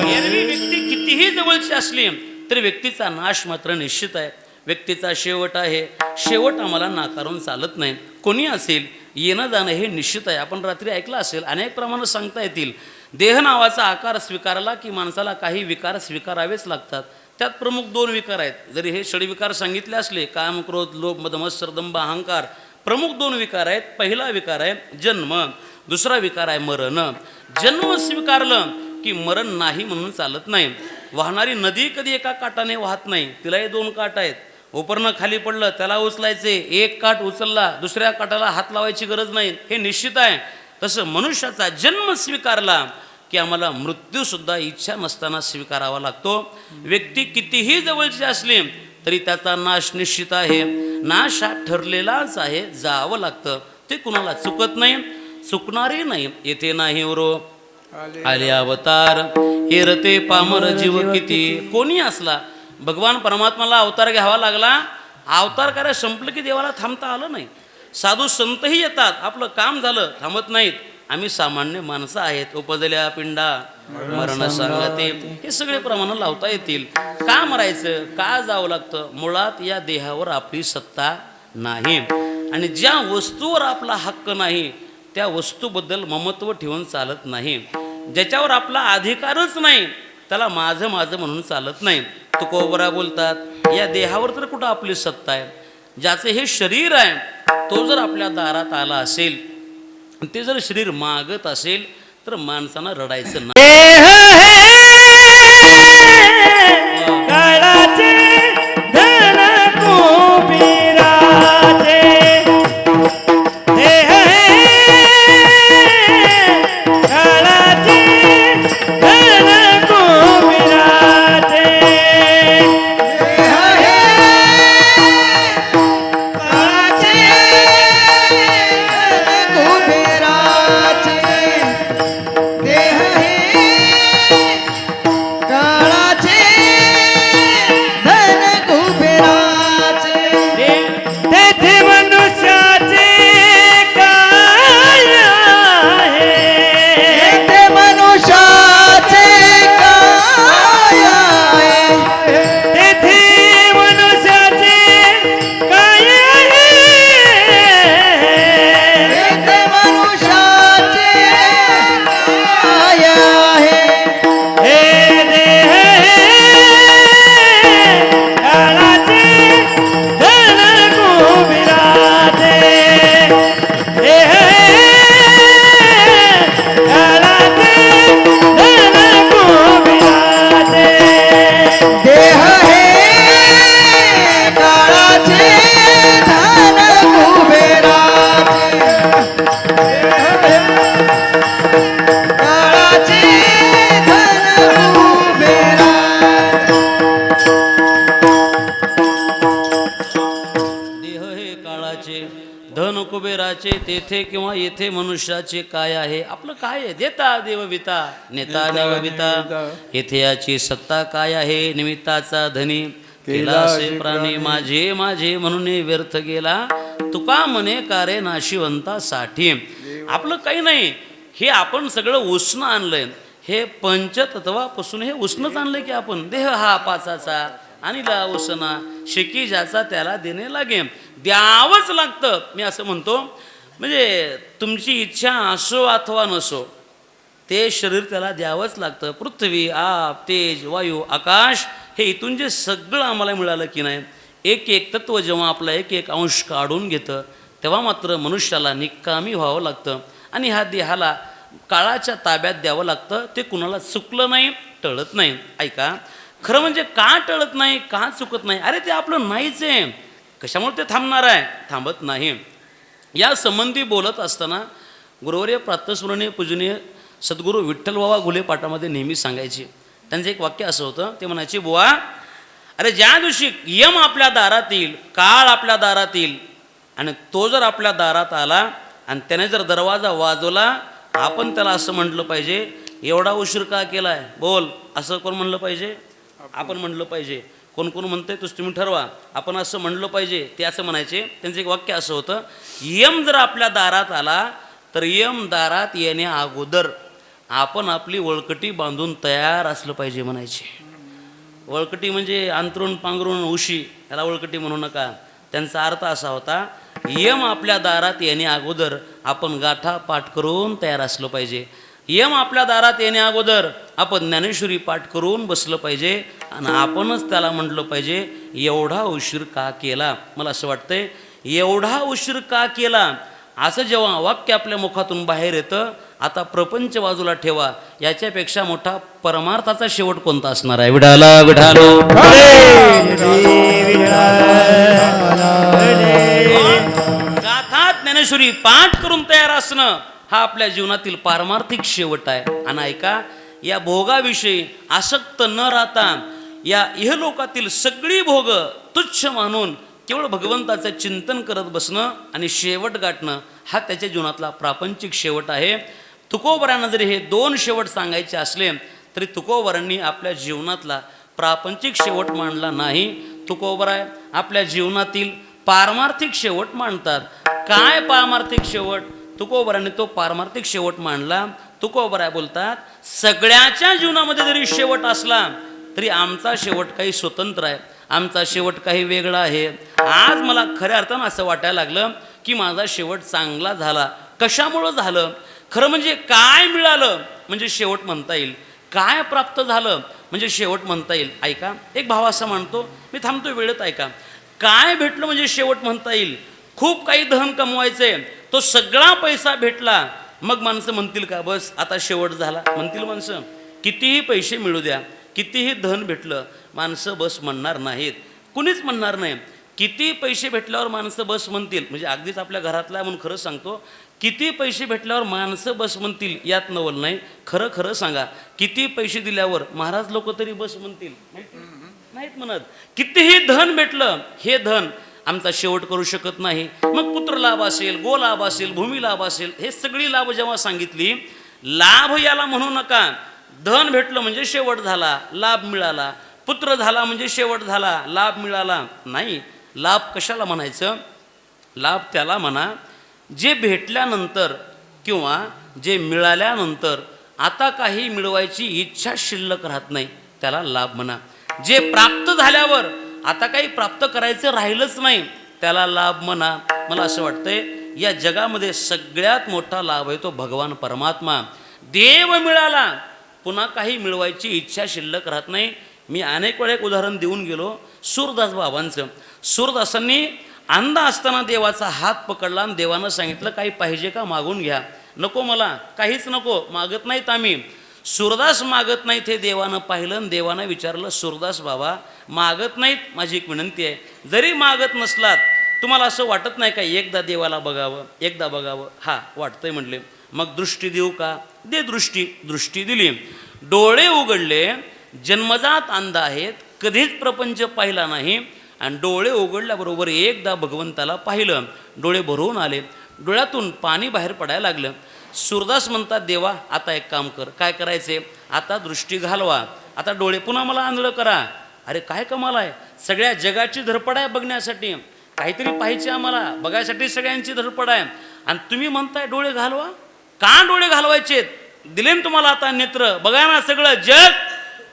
एरवी व्यक्ती कितीही जवळची असली तरी व्यक्तीचा नाश मात्र निश्चित आहे. व्यक्तीचा शेवट आहे, शेवट आम्हाला नाकारून चालत नाही. कोणी असेल, येणं जाणं हे निश्चित आहे. आपण रात्री ऐकलं असेल, अनेक प्रमाणात सांगता येतील. देह नावाचा आकार स्वीकारला की माणसाला काही विकार स्वीकारावेच लागतात. त्यात प्रमुख 2 विकार आहेत. जरी हे षडविकार सांगितले असले, काम क्रोध लोभ मद मत्सर दंभ अहंकार, प्रमुख 2 विकार आहेत. पहिला विकार आहे जन्म, दुसरा विकार आहे मरण. जन्म स्वीकारलं की मरण नाही म्हणून चालत नाही. वाहणारी नदी कधी एका काठाने वाहत नाही, तिलाही 2 काठ आहेत. उपरनं खाली पडलं त्याला उचलायचे, एक काठ उचलला दुसऱ्या काठाला हात लावायची गरज नाही, हे निश्चित आहे. तसं मनुष्याचा जन्म स्वीकारला की आम्हाला मृत्यूसुद्धा इच्छा नसताना स्वीकारावा लागतो. व्यक्ती कितीही जवळची असली तरी त्याचा नाश निश्चित आहे. नाश हा ठरलेलाच आहे, जावं लागतं. ते कुणाला चुकत नाही, चुकणारे नाही. येथे नाही उरो आले अवतार, हेरते पामर जीव किती. कोणी असला, भगवान परमात्माला अवतार घ्यावा लागला, अवतार कार्य संपलं की देवाला थांबता आलं नाही. साधू संतही येतात, आपलं काम झालं, थांबत नाहीत. आम्ही सामान्य माणसं आहेत, उपजल्या पिंडा मरण सांगते, हे सगळे प्रमाण लावता येतील. का मरायचं, का जावं लागतं, मुळात या देहावर आपली सत्ता नाही. आणि ज्या वस्तूवर आपला हक्क नाही त्या वस्तूबद्दल ममत्व ठेवून चालत नाही. ज्याच्यावर आपला अधिकारच नाही त्याला माझं माझं म्हणून चालत नाही. तुकोबरा बोलतात या देहावर तर कुठं आपली सत्ता आहे. ज्याचं हे शरीर आहे तो जर आपल्या दारात आला असेल, ते जर शरीर मागत असेल तर माणसानं रडायचं नाही. धन कुबेराचे तेथे किंवा येथे मनुष्याचे काय आहे. आपलं काय आहे? देता देवविता नेता नेवविता. येथे याची सत्ता काय आहे? निमित्ताचा धनी केला असे प्राणी माझे माझे म्हणून व्यर्थ गेला. तुका म्हणे कारे नाशिवंतासाठी. आपलं काही नाही, हे आपण सगळं उष्ण आणलंय. हे पंचतत्वापासून हे उष्णच आणलंय की आपण. देह हा पाचाचा आणि ला उसना शिकी ज्याचा त्याला देणे लागे. द्यावंच लागतं. मी असं म्हणतो, म्हणजे तुमची इच्छा असो अथवा नसो ते शरीर त्याला द्यावंच लागतं. पृथ्वी आप तेज वायू आकाश हे इथून जे सगळं आम्हाला मिळालं की नाही, एक एक तत्व जेव्हा आपला एक एक अंश काढून घेतं तेव्हा मात्र मनुष्याला निकामी व्हावं लागतं. आणि ह्या देहाला काळाच्या ताब्यात द्यावं लागतं. ते कुणाला चुकलं नाही, टळत नाही. ऐका, खरं म्हणजे का टळत नाही, का चुकत नाही? अरे ते आपलं नाहीच आहे. कशामुळे ते थांबणार आहे? थांबत नाही. या संबंधी बोलत असताना गुरुवर्य प्रातस्मरणीय पूजनीय सद्गुरू विठ्ठल बाबा घुले पाठामध्ये नेहमी सांगायचे. त्यांचं एक वाक्य असं होतं, ते म्हणायचे, बुवा अरे ज्या दिवशी यम आपल्या दारात येईल, काळ आपल्या दारात येईल आणि तो जर आपल्या दारात आला आणि त्याने जर दरवाजा वाजवला, आपण त्याला असं म्हटलं पाहिजे, एवढा उशीर का केलाय? बोल. असं कोण म्हणलं पाहिजे? आपण म्हणलं पाहिजे. कोण कोण म्हणते तोच तुम्ही ठरवा. आपण असं म्हणलं पाहिजे. ते असं म्हणायचे. त्यांचं एक वाक्य असं होतं, यम जर आपल्या दारात आला तर यम दारात येण्या अगोदर आपण आपली वळकटी बांधून तयार असलं पाहिजे म्हणायचे. वळकटी म्हणजे अंतरून पांघरून उशी, याला वळकटी म्हणू नका. त्यांचा अर्थ असा होता, यम आपल्या दारात येण्या अगोदर आपण गाठा पाठ करून तयार असलं पाहिजे. यम आपल्या दारात येण्या अगोदर आपण ज्ञानेश्वरी पाठ करून बसलं पाहिजे आणि आपणच त्याला म्हटलं पाहिजे, एवढा उशीर का केला? मला असं वाटतंय, एवढा उशीर का केला असं जेव्हा वाक्य आपल्या मुखातून बाहेर येतं, आता प्रपंच बाजूला ठेवा, याच्यापेक्षा मोठा परमार्थाचा शेवट कोणता असणार आहे? विठाला विठालो गाथा ज्ञानेश्वरी पाठ करून तयार असणं हा आपल्या जीवनातील पारमार्थिक शेवट आहे. आणि ऐका, या भोगाविषयी आसक्त न राहता या इहलोकातील सगळी भोग तुच्छ मानून केवळ भगवंताचं चिंतन करत बसणं आणि शेवट गाठणं हा त्याच्या जीवनातला प्रापंचिक शेवट आहे. तुकोबरांना जरी हे दोन शेवट सांगायचे असले तरी तुकोबरांनी आपल्या जीवनातला प्रापंचिक शेवट मांडला नाही. तुकोबराय आपल्या जीवनातील पारमार्थिक शेवट मांडतात. काय पारमार्थिक शेवट? तुकोबरांनी तो पारमार्थिक शेवट मांडला. तुकोबराय बोलतात, सगळ्याच्या जीवनामध्ये जरी शेवट असला तरी आमचा शेवट काही स्वतंत्र आहे, आमचा शेवट काही वेगळा आहे. आज मला खऱ्या अर्थानं असं वाटायला लागलं, की माझा शेवट चांगला झाला. कशामुळं झालं? खरं म्हणजे काय मिळालं म्हणजे शेवट म्हणता येईल, काय प्राप्त झालं म्हणजे शेवट म्हणता येईल. ऐका, एक भाव असा म्हणतो, मी थांबतो वेळेत, ऐका. काय भेटलं म्हणजे शेवट म्हणता येईल. खूप काही धन कमवायचे, तो सगळा पैसा भेटला, मग माणसं म्हणतील का बस आता शेवट झाला? म्हणतील माणसं? कितीही पैसे मिळू द्या, कितीही धन भेटलं, माणसं बस म्हणणार नाहीत. कुणीच म्हणणार नाही. किती पैसे भेटल्यावर माणसं बस म्हणतील, म्हणजे अगदीच आपल्या घरातला म्हणून खरं सांगतो, किती पैसे भेटल्यावर माणसं बस म्हणतील यात नवल नाही. खरं खरं सांगा, किती पैसे दिल्यावर महाराज लोक तरी बस म्हणतील? नाहीत म्हणत. कितीही धन भेटलं, हे धन आमचा शेवट करू शकत नाही. मग पुत्र लाभ असेल, गो लाभ असेल, भूमी लाभ असेल, हे सगळी लाभ जेव्हा सांगितली, लाभ याला म्हणू नका. धन भेटलं म्हणजे शेवट झाला, लाभ मिळाला. पुत्र झाला म्हणजे शेवट झाला, लाभ मिळाला. नाही, लाभ कशाला म्हणायचं? लाभ त्याला म्हणा जे भेटल्यानंतर किंवा जे मिळाल्यानंतर आता काही मिळवायची इच्छा शिल्लक राहत नाही, त्याला लाभ म्हणा. जे प्राप्त झाल्यावर आता काही प्राप्त करायचं राहिलंच नाही, त्याला लाभ म्हणा. मला असं वाटतंय या जगामध्ये सगळ्यात मोठा लाभ आहे तो भगवान परमात्मा. देव मिळाला, पुन्हा काही मिळवायची इच्छा शिल्लक राहत नाही. मी अनेक वेळा एक उदाहरण देऊन गेलो सूरदास बाबांचं. सूरदासांनी अंध असताना देवाचा हात पकडला आणि देवानं सांगितलं काही पाहिजे का, मागून घ्या. नको, मला काहीच नको, मागत नाहीत आम्ही. सूरदास मागत नाहीत हे देवानं पाहिलं आणि देवानं विचारलं, सूरदास बाबा मागत नाहीत, माझी एक विनंती आहे, जरी मागत नसलात तुम्हाला असं वाटत नाही का एकदा देवाला बघावं, एकदा बघावं? हा वाटतंय म्हणले. मग दृष्टी देऊ का? दे दृष्टी. दृष्टी दिली, डोळे उघडले. जन्मजात अंध आहेत, कधीच प्रपंच पाहिला नाही, आणि डोळे उघडल्याबरोबर एकदा भगवंताला पाहिलं, डोळे भरून आले, डोळ्यातून पाणी बाहेर पडायला लागलं. सूरदास म्हणतात, देवा आता एक काम कर. काय करायचे? आता दृष्टी घालवा, आता डोळे पुन्हा मला आंधळं करा. अरे काय कमाल आहे, सगळ्या जगाची धडपड आहे बघण्यासाठी, काहीतरी पाहिजे आम्हाला, बघायसाठी सगळ्यांची धडपड आहे, आणि तुम्ही म्हणताय डोळे घालवा? का डोळे घालवायचे? दिले ना तुम्हाला आता नेत्र, बघा ना सगळं जग.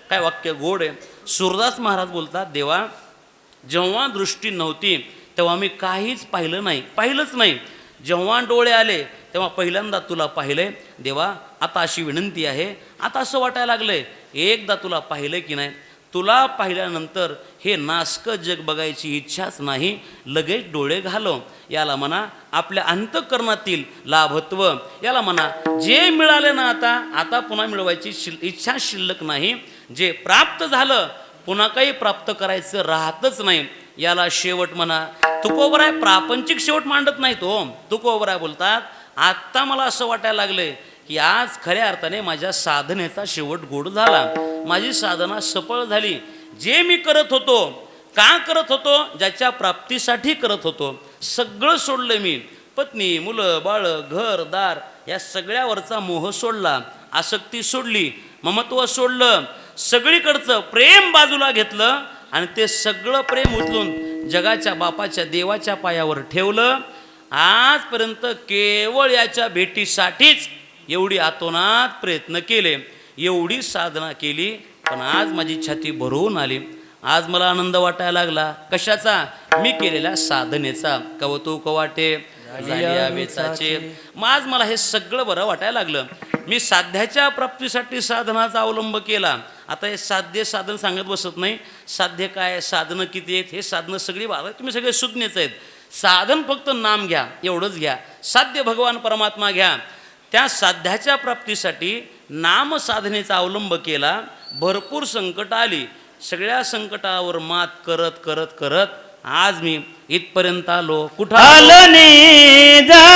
काय वाक्य गोड आहे. सूरदास महाराज बोलतात, देवा जेव्हा दृष्टी नव्हती तेव्हा मी काहीच पाहिलंच नाही. जेव्हा डोळे आले तेव्हा पहिल्यांदा तुला पाहिलंय. देवा आता अशी विनंती आहे, आता असं वाटायला लागलंय एकदा तुला पाहिलं की नाही, तुला पाहिल्यानंतर हे नासकं जग बघायची इच्छाच नाही, लगेच डोळे घालव. याला म्हणा आपल्या अंतःकरणातील लाभत्व. याला म्हणा जे मिळाले ना आता पुन्हा मिळवायची इच्छा शिल्लक नाही. जे प्राप्त झालं पुन्हा काही प्राप्त करायचं राहतच नाही, याला शेवट म्हणा. तुकोबराय प्रापंचिक शेवट मांडत नाही तो. तुकोबराय बोलतात, आत्ता मला असं वाटायला लागलंय की आज खऱ्या अर्थाने माझ्या साधनेचा शेवट गोड झाला, माझी साधना सफळ झाली. जे मी करत होतो, का करत होतो? ज्याच्या प्राप्तीसाठी करत होतो, सगळं सोडलं मी. पत्नी, मुलं, बाळ, घर दार या सगळ्यावरचा मोह सोडला, आसक्ती सोडली, ममत्व सोडलं, सगळीकडचं प्रेम बाजूला घेतलं, आणि ते सगळं प्रेम उचलून जगाच्या बापाच्या देवाच्या पायावर ठेवलं. आजपर्यंत केवळ याच्या भेटीसाठीच एवढी आतोनात प्रयत्न केले, एवढी साधना केली, पण आज माझी छाती भरून आली. आज मला आनंद वाटायला लागला. कशाचा? मी केलेल्या साधनेचा. कवतुक वाटे झाल्या वेचाचे. मग आज मला हे सगळं बरं वाटायला लागलं. मी साध्याच्या प्राप्तीसाठी साधनाचा अवलंब केला. आता हे साधन सांगत बसत नाही. साध्य काय, साधनं किती आहेत, हे साधनं सगळी बाबा तुम्ही सगळे सुज्ञच आहेत. साधन फक्त नाम घ्या, एवढंच घ्या. साध्य भगवान परमात्मा घ्या. त्या साध्याच्या प्राप्तीसाठी नाम साधनेचा अवलंब केला. भरपूर संकट आली, सगळ्या संकटावर मात करत करत करत आज मी इथपर्यंत आलो. कुठं आलं नी जा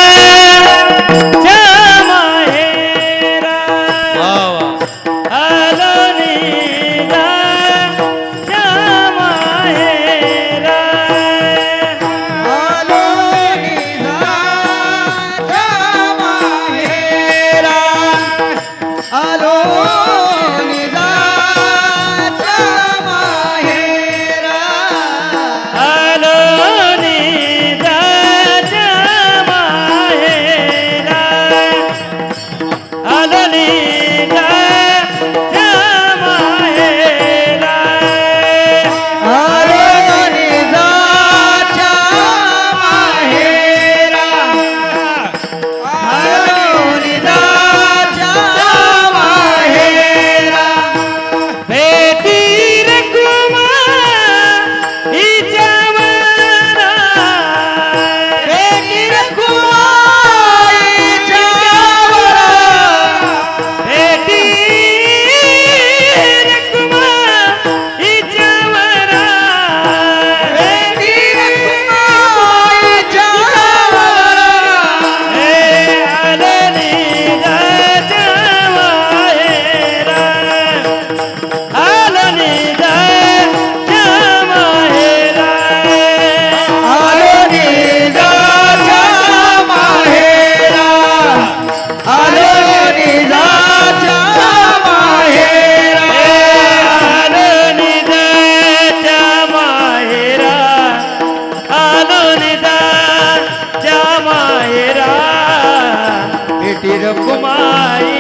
रखुमाई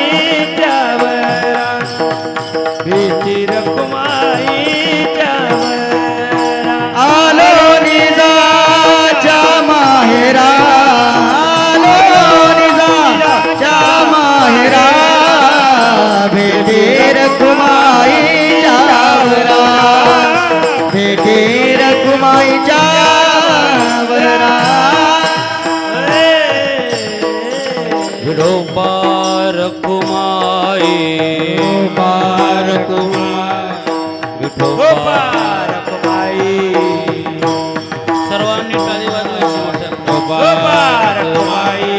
त्यावरा भीती रखुमाई त्यावरा आलो निजाच्या माहेरा आलो निजाच्या माहेरा भेटे रखुमाई त्यावरा भेटे रखुमाई त्यावरा विठोबा रखुमाई विठोबा रखुमाई सर्वांनी टाळी वाजवायची मोठ्या रखुमाई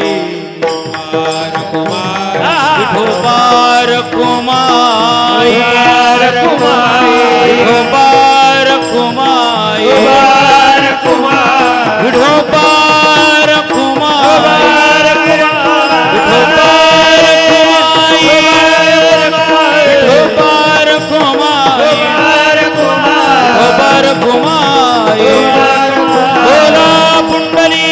विठोबा रखुमाई रखुमाई विठोबा रखुमाई रखुमाई विठोबा रखुमाई बोला पुंडली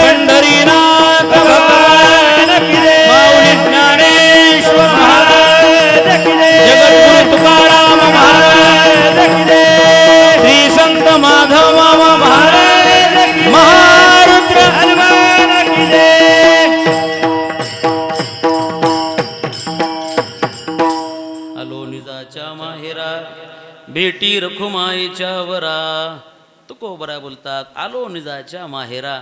पंढरीनाथ माऊली ज्ञानेश्वर महाराज जगद्गुरु तुकाराम महाराज श्री संत माधव मामा महाराज महारुद्र आलो निजाच्या माहेरा भेटी रखुमाईच्या वरा तुकोबरा बोलतात. आलो निजाच्या माहेरा.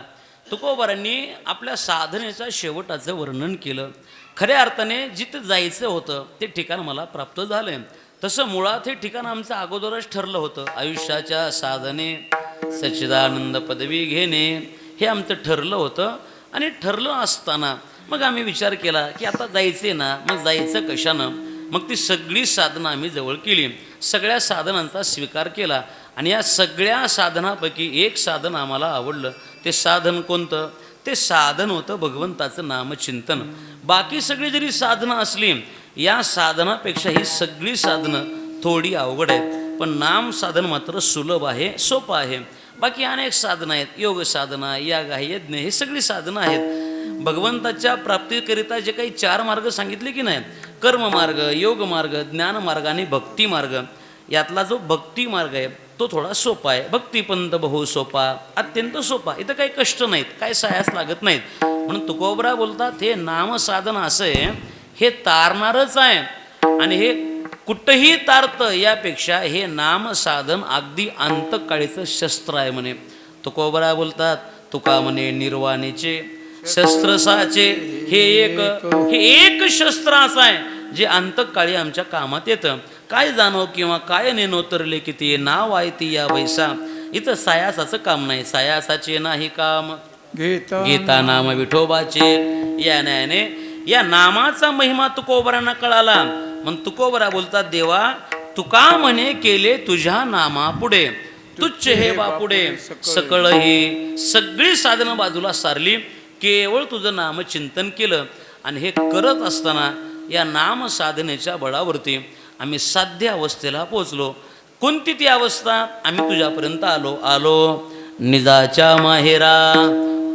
तुकोबरांनी आपल्या साधनेच्या शेवटाचं वर्णन केलं. खऱ्या अर्थाने जिथं जायचं होतं ते ठिकाण मला प्राप्त झालंय. तसं मुळात हे ठिकाण आमचं अगोदरच ठरलं होतं. आयुष्याच्या साधने सच्चिदानंद पदवी घेणे हे आमचं ठरलं होतं. आणि ठरलं असताना मग आम्ही विचार केला की आता जायचे ना, मग जायचं कशानं. मग ती सगळी साधनं आम्ही जवळ केली. सगळ्या साधनांचा स्वीकार केला. आणि या सगळ्या साधनापैकी एक साधन आम्हाला आवडलं. ते साधन कोणतं? ते साधन होतं भगवंताचं नामचिंतन. बाकी सगळी जरी साधनं असली, या साधनापेक्षा ही सगळी साधनं थोडी अवघड आहेत. पण नाम साधन मात्र सुलभ आहे, सोपं आहे. बाकी अनेक साधनं आहेत. योग साधना, याग आहे, यज्ञ, हे सगळी साधनं आहेत. भगवंताच्या प्राप्तीकरिता जे काही 4 मार्ग सांगितले की नाही, कर्ममार्ग, योगमार्ग, ज्ञानमार्ग आणि भक्तिमार्ग, यातला जो भक्तिमार्ग आहे तो थोडा सोपा आहे. भक्तिपंथ बहु सोपा, अत्यंत सोपा. इथं काही कष्ट नाहीत, काय सायास लागत नाहीत. म्हणून तुकोबरा बोलतात हे नामसाधन असं आहे, हे तारणारच आहे. आणि हे कुठंही तारतं यापेक्षा हे नामसाधन अगदी अंतकाळीचं शस्त्र आहे म्हणे. तुकोबरा बोलतात तुका म्हणे निर्वाणीचे शस्त्रसाचे हे एक शस्त्र असं आहे जे अंतकाळी आमच्या कामात येतं. काय जाणो किंवा काय नेनो तरले किती नाव आहे ती या वैसा. इथं सायासाचं काम नाही, सायासाचे नाही काम गीता नाम विठोबाचे. या न्यायाने या नामाचा महिमा तुकोबरांना कळाला. मग तुकोबरा बोलतात देवा तुका म्हणे केले तुझ्या नामा पुढे तुच्छ हे बापुडे. सकळ ही सगळी साधनं बाजूला सारली, केवळ तुझं नामचिंतन केलं. आणि हे करत असताना या नाम साधनेच्या बळावरती आम्ही साध्य अवस्थेला पोचलो. कोणती ती अवस्था? आम्ही तुझ्यापर्यंत आलो निजाच्या माहेरा.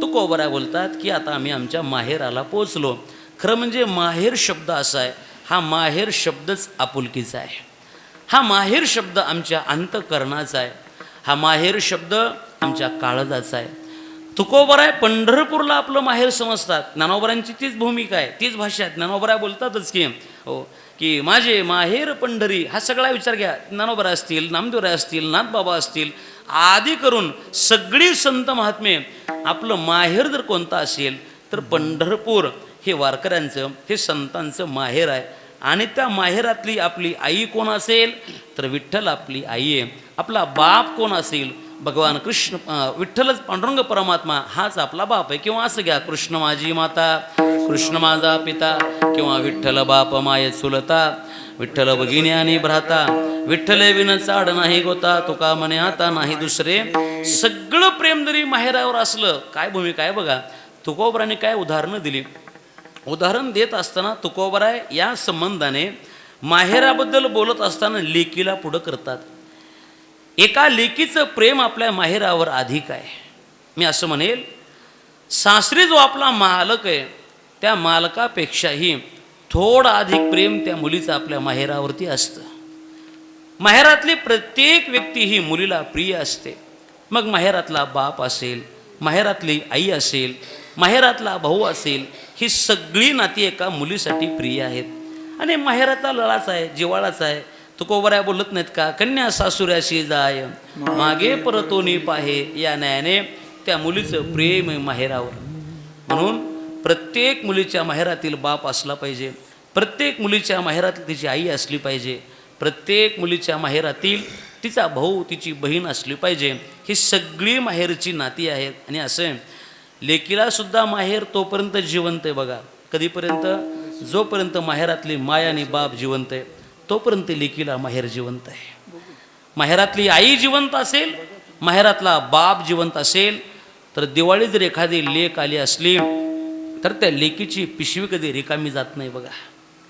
तुकोबरा बोलतात की आता आम्ही आमच्या माहेराला पोचलो. खरं म्हणजे माहेर शब्द असा आहे, हा माहेर शब्दच आपुलकीचा आहे. हा माहेर शब्द आमच्या अंतःकरणाचा आहे. हा माहेर शब्द आमच्या काळजाचा आहे. तुकोबरा आहे पंढरपूरला आपलं माहेर समजतात. ज्ञानोबरांची तीच भूमिका आहे, तीच भाषा आहे. ज्ञानोबरा बोलतातच की हो की माझे माहेर पंढरी. हा सगळा विचार घ्या. ज्ञानोबरा असतील, नामदेवराय असतील, नाथबाबा असतील, आदी करून सगळी संत महात्मे आपलं माहेर जर कोणतं असेल तर पंढरपूर हे वारकऱ्यांचं, हे संतांचं माहेर आहे. आणि त्या माहेरातली आपली आई कोण असेल तर विठ्ठल आपली आई आहे. आपला बाप कोण असेल? भगवान कृष्ण, विठ्ठलच पांडुरंग परमात्मा हाच आपला बाप आहे. किंवा असं घ्या, कृष्ण माझी माता, कृष्ण माझा पिता, किंवा विठ्ठल बाप माये चुलता, विठ्ठल भगिनी आणि भ्राता, विठ्ठल विन चाड नाही गोता, तुका म्हणे आता नाही दुसरे. सगळं प्रेम जरी माहेरावर असलं, काय भूमिका आहे बघा. तुकोबराने काय उदाहरणं दिली. उदाहरण देत असताना तुकोबरा या संबंधाने माहेराबद्दल बोलत असताना लेकीला पुढं करतात. एका लेकीचं प्रेम आपल्या माहेरावर अधिक आहे. मी असं म्हणेल, सासरी जो आपला मालक आहे त्या मालकापेक्षाही थोडं अधिक प्रेम त्या मुलीचं आपल्या माहेरावरती असतं. माहेरातली प्रत्येक व्यक्ती ही मुलीला प्रिय असते. मग माहेरातला बाप असेल, माहेरातली आई असेल, माहेरातला भाऊ असेल, ही सगळी नाती एका मुलीसाठी प्रिय आहेत. आणि माहेराचा लळाच आहे, जिव्हाळाच आहे. तुकोबराया बोलत नाहीत का, कन्या सासुऱ्याशी जाय मागे परतोनी पाहे, या न्यायाने त्या मुलीचं प्रेम आहे माहेरावर. म्हणून प्रत्येक मुलीच्या माहेरातील बाप असला पाहिजे, प्रत्येक मुलीच्या माहेरातील तिची आई असली पाहिजे, प्रत्येक मुलीच्या माहेरातील तिचा भाऊ तिची बहीण असली पाहिजे. ही सगळी माहेरची नाती आहेत. आणि असं लेकीला सुद्धा माहेर तोपर्यंत जिवंत आहे बघा. कधीपर्यंत? जोपर्यंत माहेरातली माय आणि बाप जिवंत आहे तोपर्यंत लेकीला माहेर जिवंत आहे. माहेरातली आई जिवंत असेल, माहेरातला बाप जिवंत असेल, तर दिवाळी जर एखादी लेक आली असली तर त्या लेकीची पिशवी कधी रिकामी जात नाही बघा,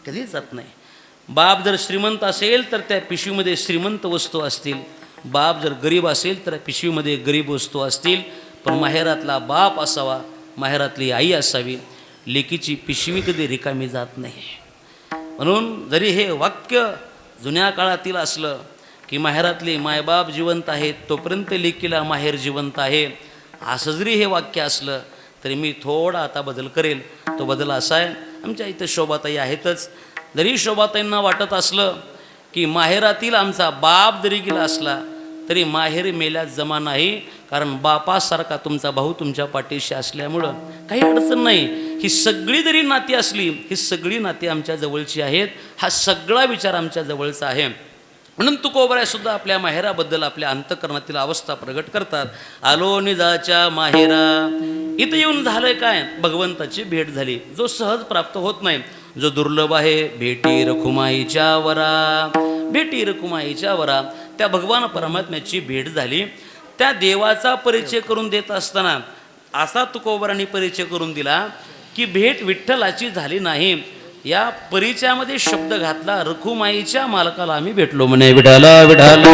कधीच जात नाही. बाप जर श्रीमंत असेल तर त्या पिशवीमध्ये श्रीमंत वस्तू असतील, बाप जर गरीब असेल तर पिशवीमध्ये गरीब वस्तू असतील. पण माहेरातला बाप असावा, माहेरातली आई असावी, लेकीची पिशवी कधी रिकामी जात नाही. म्हणून जरी हे वाक्य जुन्या काळातील असलं की माहेरातली मायबाप जिवंत आहेत तोपर्यंत लेकीला माहेर जिवंत आहे, असं जरी हे वाक्य असलं तरी मी थोडा आता बदल करेल. तो बदल असा आहे, आमच्या इथं शोभाताई आहेतच. जरी शोभाताईंना वाटत असलं की माहेरातील आमचा बाप जरी गेला असला तरी माहेर मेल्यात जमा नाही, कारण बापासारखा तुमचा भाऊ तुमच्या पाठीशी असल्यामुळं काही अडचण नाही. ही सगळी जरी नाती असली, ही सगळी नाती आमच्या जवळची आहेत, हा सगळा विचार आमच्या जवळचा आहे. म्हणून तुकोबरायसुद्धा आपल्या माहेराबद्दल आपल्या अंतःकरणातील अवस्था प्रगट करतात. आलो निजाच्या माहेरा. इथं येऊन झालंय काय, भगवंताची भेट झाली, जो सहज प्राप्त होत नाही, जो दुर्लभ आहे. भेटी रखुमाईच्या वरा, भेटी रखुमाईच्या वरा. त्या भगवान परमात्म्याची भेट झाली. त्या देवाचा परिचय करून देत असताना असा तुकोबरांनी परिचय करून दिला की भेट विठ्ठलाची झाली नाही. या परिचयामध्ये शब्द घातला, रखुमाईच्या मालकाला आम्ही भेटलो म्हणे. विठाला विठाला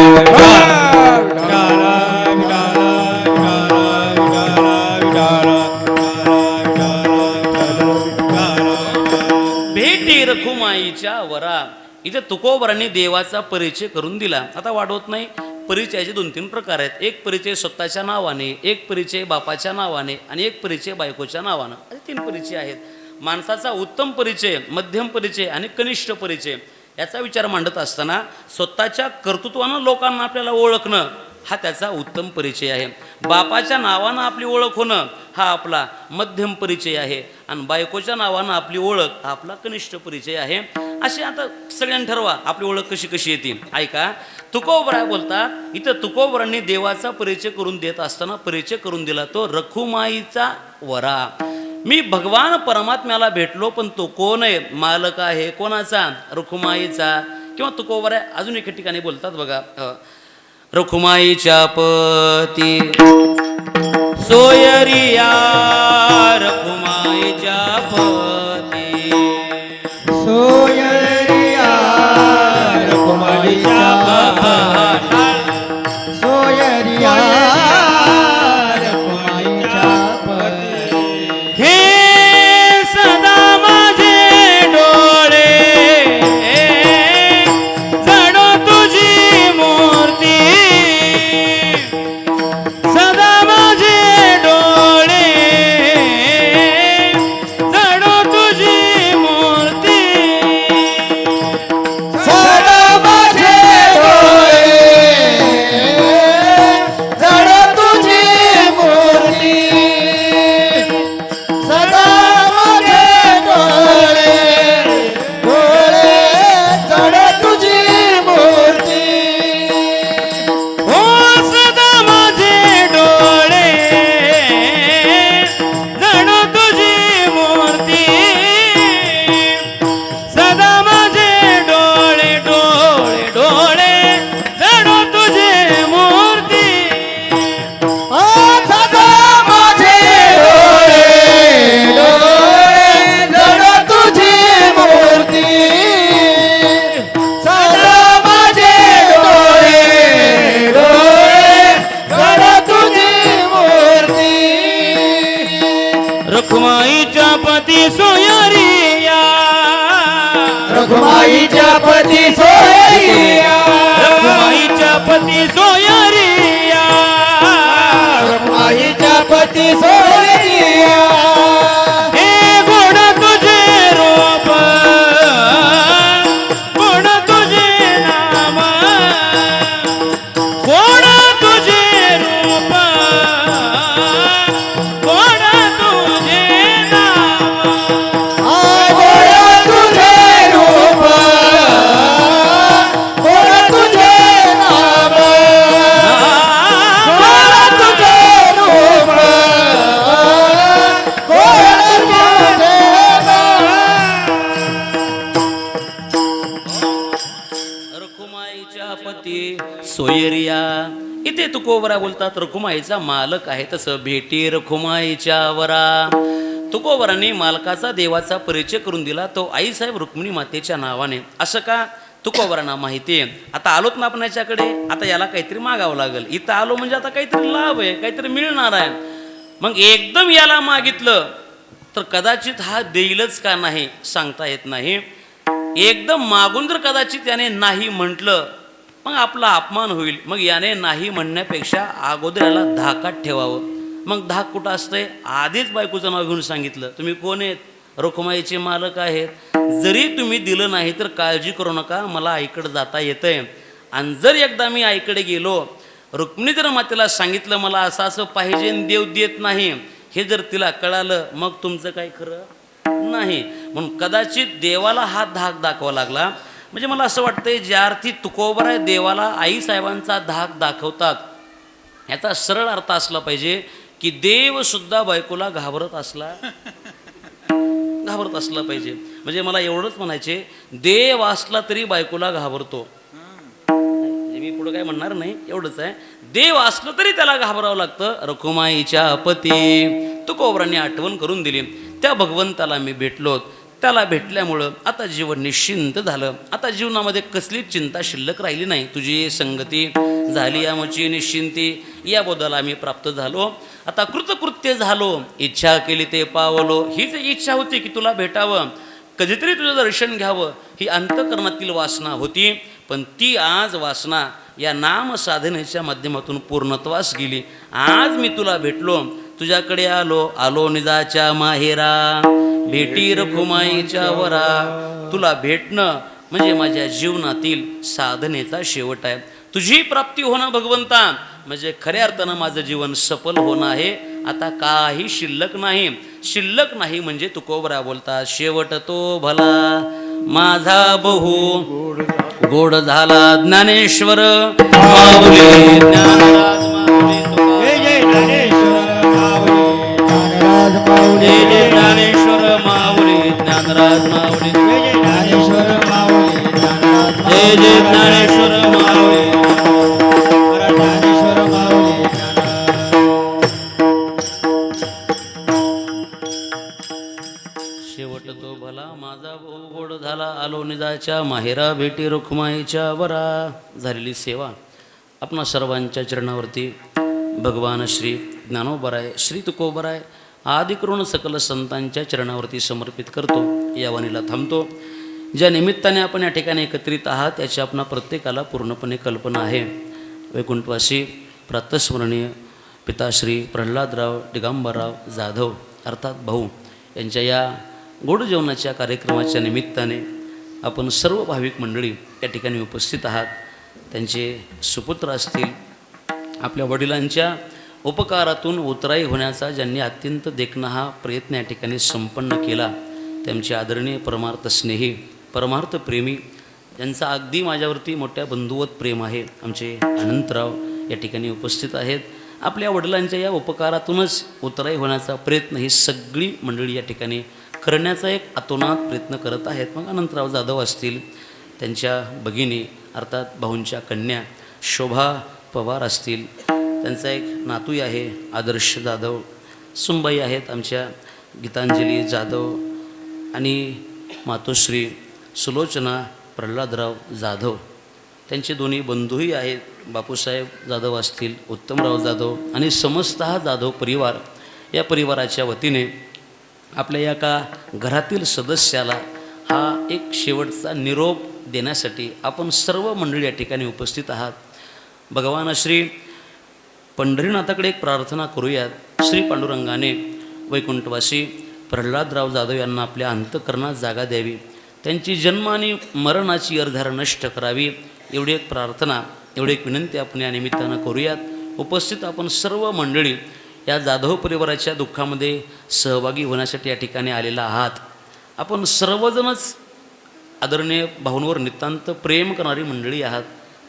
भेटी रखुमाईच्या वरा. इथे तुकोबरांनी देवाचा परिचय करून दिला. आता वाढवत नाही, परिचयाचे 2-3 प्रकार आहेत. एक परिचय स्वतःच्या नावाने, एक परिचय बापाच्या नावाने आणि एक परिचय बायकोच्या नावानं, असे 3 परिचय आहेत. माणसाचा उत्तम परिचय, मध्यम परिचय आणि कनिष्ठ परिचय याचा विचार मांडत असताना स्वतःच्या कर्तृत्वानं लोकांना आपल्याला ओळखणं हा त्याचा उत्तम परिचय आहे. बापाच्या नावानं आपली ओळख होणं हा आपला मध्यम परिचय आहे आणि बायकोच्या नावानं आपली ओळख हा आपला कनिष्ठ परिचय आहे. असे आता सगळ्यांनी ठरवा आपली ओळख कशी कशी येते. ऐका, तुकोबराय बोलतात, इथं तुकोबरांनी देवाचा परिचय करून देत असताना परिचय करून दिला तो रखुमाईचा वरा. मी भगवान परमात्म्याला भेटलो, पण तो कोण आहे? मालक आहे. कोणाचा? रखुमाईचा. किंवा तुकोबराय अजून एका ठिकाणी बोलतात बघा, रखुमाईच्या पती सोयरिया, रखुमाईच्या पती सोयरिया रखुमाईच्या सोयरिया रखुमाईच्या पती. हे सदा माझे डोळे जणू तुझी मूर्ती, सदा माझे डोळे जणू तुझी मूर्ती, सदा माझे डोळे तुकोबरा बोलतात रखुमाईचा मालक आहे, तसं भेटी रखुमाईच्या वरा. तुकोबरांनी मालकाचा देवाचा परिचय करून दिला, तो आईसाहेब रुक्मिणी मातेच्या नावाने. असं का? तुकोबरांना माहिती आहे आता आलोत ना आपण याच्याकडे, आता याला काहीतरी मागावं लागेल. इथं आलो म्हणजे आता काहीतरी लाभ आहे, काहीतरी मिळणार आहे. मग एकदम याला मागितलं तर कदाचित हा देईलच का नाही सांगता येत नाही. एकदम मागून जर कदाचित याने नाही म्हटलं मग आपला अपमान होईल. मग याने नाही म्हणण्यापेक्षा अगोदर याला धाकात ठेवावं. मग धाक कुठं असतंय? आधीच बायकोचं नाव घेऊन सांगितलं, तुम्ही कोण आहेत? रखुमाईचे मालक आहेत. जरी तुम्ही दिलं नाही तर काळजी करू नका, मला आईकडे जाता येतंय. आणि जर एकदा मी आईकडे गेलो, रुक्मिणी जर मातेला सांगितलं मला असं असं पाहिजे देव देत नाही, हे जर तिला कळालं मग तुमचं काय खरं नाही. म्हणून कदाचित देवाला हा धाक दाखवा लागला. म्हणजे मला असं वाटतंय ज्या अर्थी तुकोबराय देवाला आईसाहेबांचा धाक दाखवतात, याचा सरळ अर्थ असला पाहिजे की देवसुद्धा बायकोला घाबरत असला पाहिजे. म्हणजे मला एवढंच म्हणायचे, देव असला तरी बायकोला घाबरतो. मी पुढं काय म्हणणार नाही, एवढंच आहे. देव असलं तरी त्याला घाबरावं लागतं. रखुमाईच्या पती तुकोबरांनी आठवण करून दिली, त्या भगवंताला मी भेटलो. त्याला भेटल्यामुळं आता जीवन निश्चिंत झालं. आता जीवनामध्ये कसलीच चिंता शिल्लक राहिली नाही. तुझी संगती झाली आमची निश्चिंती, या बोधाला आम्ही प्राप्त झालो. आता कृतकृत्य झालो, इच्छा केली ते पावलो. हीच इच्छा होती की तुला भेटावं, कधीतरी तुझं दर्शन घ्यावं, ही अंतःकरणातील वासना होती. पण ती आज वासना या नाम साधनेच्या माध्यमातून पूर्णत्वास गेली. आज मी तुला भेटलो, तुझ्याकडे आलो निजाच्या माहेरा, भेटी रखुमाईच्या वरा. तुला भेटणं म्हणजे माझ्या जीवनातील साधनेचा शेवट आहे. तुझी प्राप्ती होणं भगवंता म्हणजे खऱ्या अर्थानं माझं जीवन सफल होणं आहे. आता काही शिल्लक नाही. शिल्लक नाही म्हणजे तुकोबरा बोलतात, शेवट तो भला माझा बहु गोड झाला ज्ञानेश्वर माऊली ज्ञानराज माऊली जय ज्ञानेश्वर माऊली, जय जय ज्ञानेश्वर माऊली ज्ञानराज माऊली जय ज्ञानेश्वर माऊली, जय जय ज्ञानेश्वर माऊली. ज्ञानेश्वर माऊली. शेवट तो भला माझा भाऊ गोड झाला, आलो निजाच्या माहेरा, भेटी रखुमाईच्या वरा. झालेली सेवा आपणा सर्वांच्या चरणावरती भगवान श्री ज्ञानोबराय, श्री तुकोबराय आदि करून सकल संतांच्या चरणावरती समर्पित करतो. या वाणीला थांबतो. ज्या निमित्ताने आपण या ठिकाणी एकत्रित आहात याची आपणा प्रत्येकाला पूर्णपणे कल्पना आहे. वैकुंठवासी प्रातस्मरणीय पिताश्री प्रल्हादराव दिगंबरराव जाधव अर्थात भाऊ यांच्या या गोड जेवणाच्या कार्यक्रमाच्या निमित्ताने आपण सर्व भाविक मंडळी या ठिकाणी उपस्थित आहात. त्यांचे सुपुत्र असतील, आपल्या वडिलांच्या उपकारातून उतराई होण्याचा ज्यांनी अत्यंत देखणा हा प्रयत्न या ठिकाणी संपन्न केला, त्यांचे आदरणीय परमार्थ स्नेही, परमार्थ प्रेमी, ज्यांचा अगदी माझ्यावरती मोठ्या बंधुवत प्रेम आहे, आमचे अनंतराव या ठिकाणी उपस्थित आहेत. आपल्या वडिलांच्या या उपकारातूनच उतराई होण्याचा प्रयत्न ही सगळी मंडळी या ठिकाणी करण्याचा एक अतोनात प्रयत्न करत आहेत. मग अनंतराव जाधव असतील, त्यांच्या भगिनी अर्थात भाऊंच्या कन्या शोभा पवार असतील, त्यांचा एक नातूही आहे आदर्श जाधव, सुंबाई आहेत आमच्या गीतांजली जाधव, आणि मातोश्री सुलोचना प्रल्हादराव जाधव, त्यांचे दोन्ही बंधूही आहेत, बापूसाहेब जाधव असतील, उत्तमराव जाधव, आणि समस्त हा जाधव परिवार. या परिवाराच्या वतीने आपल्या या का घरातील सदस्याला हा एक शेवटचा निरोप देण्यासाठी आपण सर्व मंडळी या ठिकाणी उपस्थित आहात. भगवान श्री पंढरीनाथाकडे एक प्रार्थना करूयात. श्री पांडुरंगाने वैकुंठवासी प्रल्हादराव जाधव यांना आपल्या अंतःकरणात जागा द्यावी, त्यांची जन्म आणि मरणाची अर्धार नष्ट करावी, एवढी एक प्रार्थना, एवढी एक विनंती आपण या निमित्तानं करूयात. उपस्थित आपण सर्व मंडळी या जाधव परिवाराच्या दुःखामध्ये सहभागी होण्यासाठी या ठिकाणी आलेला आहात. आपण सर्वजणच आदरणीय भाऊंवर नितांत प्रेम करणारी मंडळी आहात.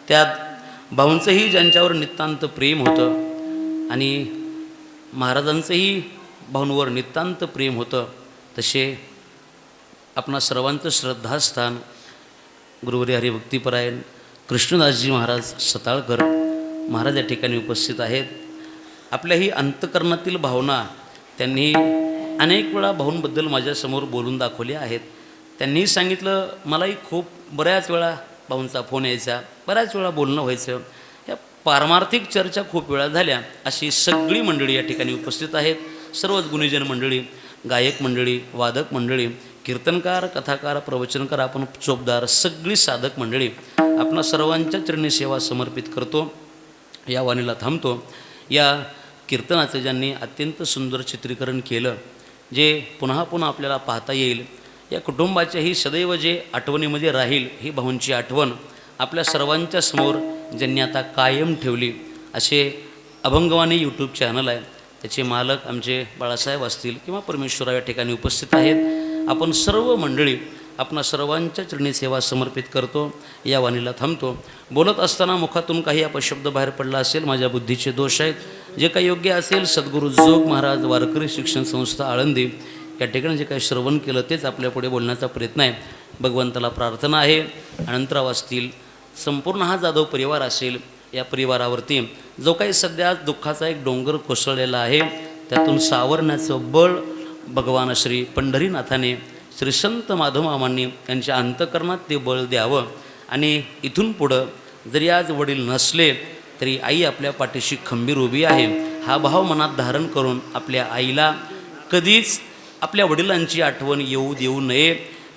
त्यात भाऊंचंही ज्यांच्यावर नितांत प्रेम होतं आणि महाराजांचंही भाऊंवर नितांत प्रेम होतं, तसे आपणा सर्वांचं श्रद्धास्थान गुरुवर्य हरिभक्तीपरायण कृष्णदासजी महाराज सताळकर, महाराज या ठिकाणी उपस्थित आहेत. आपल्या ही अंतकरणातील भावना त्यांनी अनेक वेळा भाऊंबद्दल माझ्यासमोर बोलून दाखवल्या आहेत. त्यांनी सांगितलं, मलाही खूप बऱ्याच वेळा भाऊंचा फोन यायचा, बऱ्याच वेळा बोलणं व्हायचं, या पारमार्थिक चर्चा खूप वेळा झाल्या. अशी सगळी मंडळी या ठिकाणी उपस्थित आहेत. सर्वच गुणीजन मंडळी, गायक मंडळी, वादक मंडळी, कीर्तनकार, कथाकार, प्रवचनकार, आपण चोपदार, सगळी साधक मंडळी, आपणा सर्वांच्या चरणी सेवा समर्पित करतो. या वाणीला थांबतो. या कीर्तनाचं ज्यांनी अत्यंत सुंदर चित्रीकरण केलं, जे पुन्हा पुन्हा आपल्याला पाहता येईल, या कुटुंबाच्याही सदैव जे आठवणीमध्ये राहील ही भाऊंची आठवण आपल्या सर्वांच्या समोर ज्यांनी आता कायम ठेवली, असे अभंगवाणी यूट्यूब चॅनल आहे. त्याचे मालक आमचे बाळासाहेब असतील किंवा परमेश्वरा या ठिकाणी उपस्थित आहेत. आपण सर्व मंडळी आपणा सर्वांच्या चरणी सेवा समर्पित करतो. या वाणीला थांबतो. बोलत असताना मुखातून काही अपशब्द बाहेर पडला असेल, माझ्या बुद्धीचे दोष आहेत. जे काही योग्य असेल, सद्गुरू जोग महाराज वारकरी शिक्षण संस्था आळंदी या ठिकाणी जे काही श्रवण केलं तेच आपल्यापुढे बोलण्याचा प्रयत्न आहे. भगवंताला प्रार्थना आहे. अनंतराव असतील, संपूर्ण हा जाधव परिवार असेल, या परिवारावरती जो काही सध्या दुःखाचा एक डोंगर कोसळलेला आहे, त्यातून सावरण्याचं बळ भगवान श्री पंढरीनाथाने, श्री संत माधवमामांनी यांच्या अंतकरणात ते बळ द्यावं. आणि इथून पुढं जरी आज वडील नसले तरी आई आपल्या पाठीशी खंबीर उभी आहे. हा भाव मनात धारण करून आपल्या आईला कधीच आपल्या वडिलांची आठवण येऊ देऊ नये.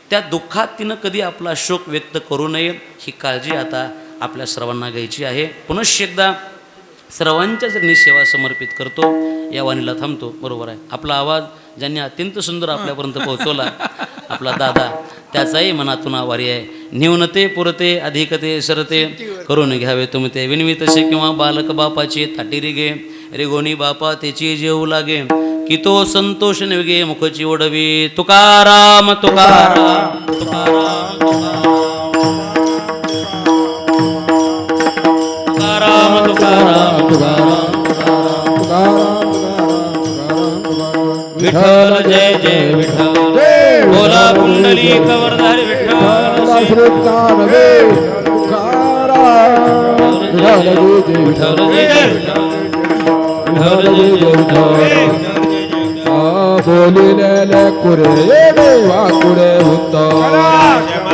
त्या दुःखात तिनं कधी आपला शोक व्यक्त करू नये, ही काळजी आता आपल्या सर्वांना घ्यायची आहे. पुनश्च एकदा सर्वांच्या चरणी सेवा समर्पित करतो. या वाणीला थांबतो. बरोबर आहे. आपला आवाज ज्यांनी अत्यंत सुंदर आपल्यापर्यंत पोहोचवला, आपला दादा, त्याचाही मनातून आभारी आहे. न्यूनते पुरते अधिकते सरते करून घ्यावे तुम्ही ते विनवितसे, किंवा बालक बापाची ताटीरी गे रेगोनी बापा त्याची जेवू लागे, की तो संतोष निवगे मुखची ओढवी. तुकाराम तुकाराम तुकाराम तुकाराम तुकाराम तुकाराम विठ्ठल जय जय विठ्ठल. बोला कुंडली कवरधारी विठ्ठल. विठ्ठल जय जय विठ्ठल. बोलिले कुरे देवा कुरे उत्तम.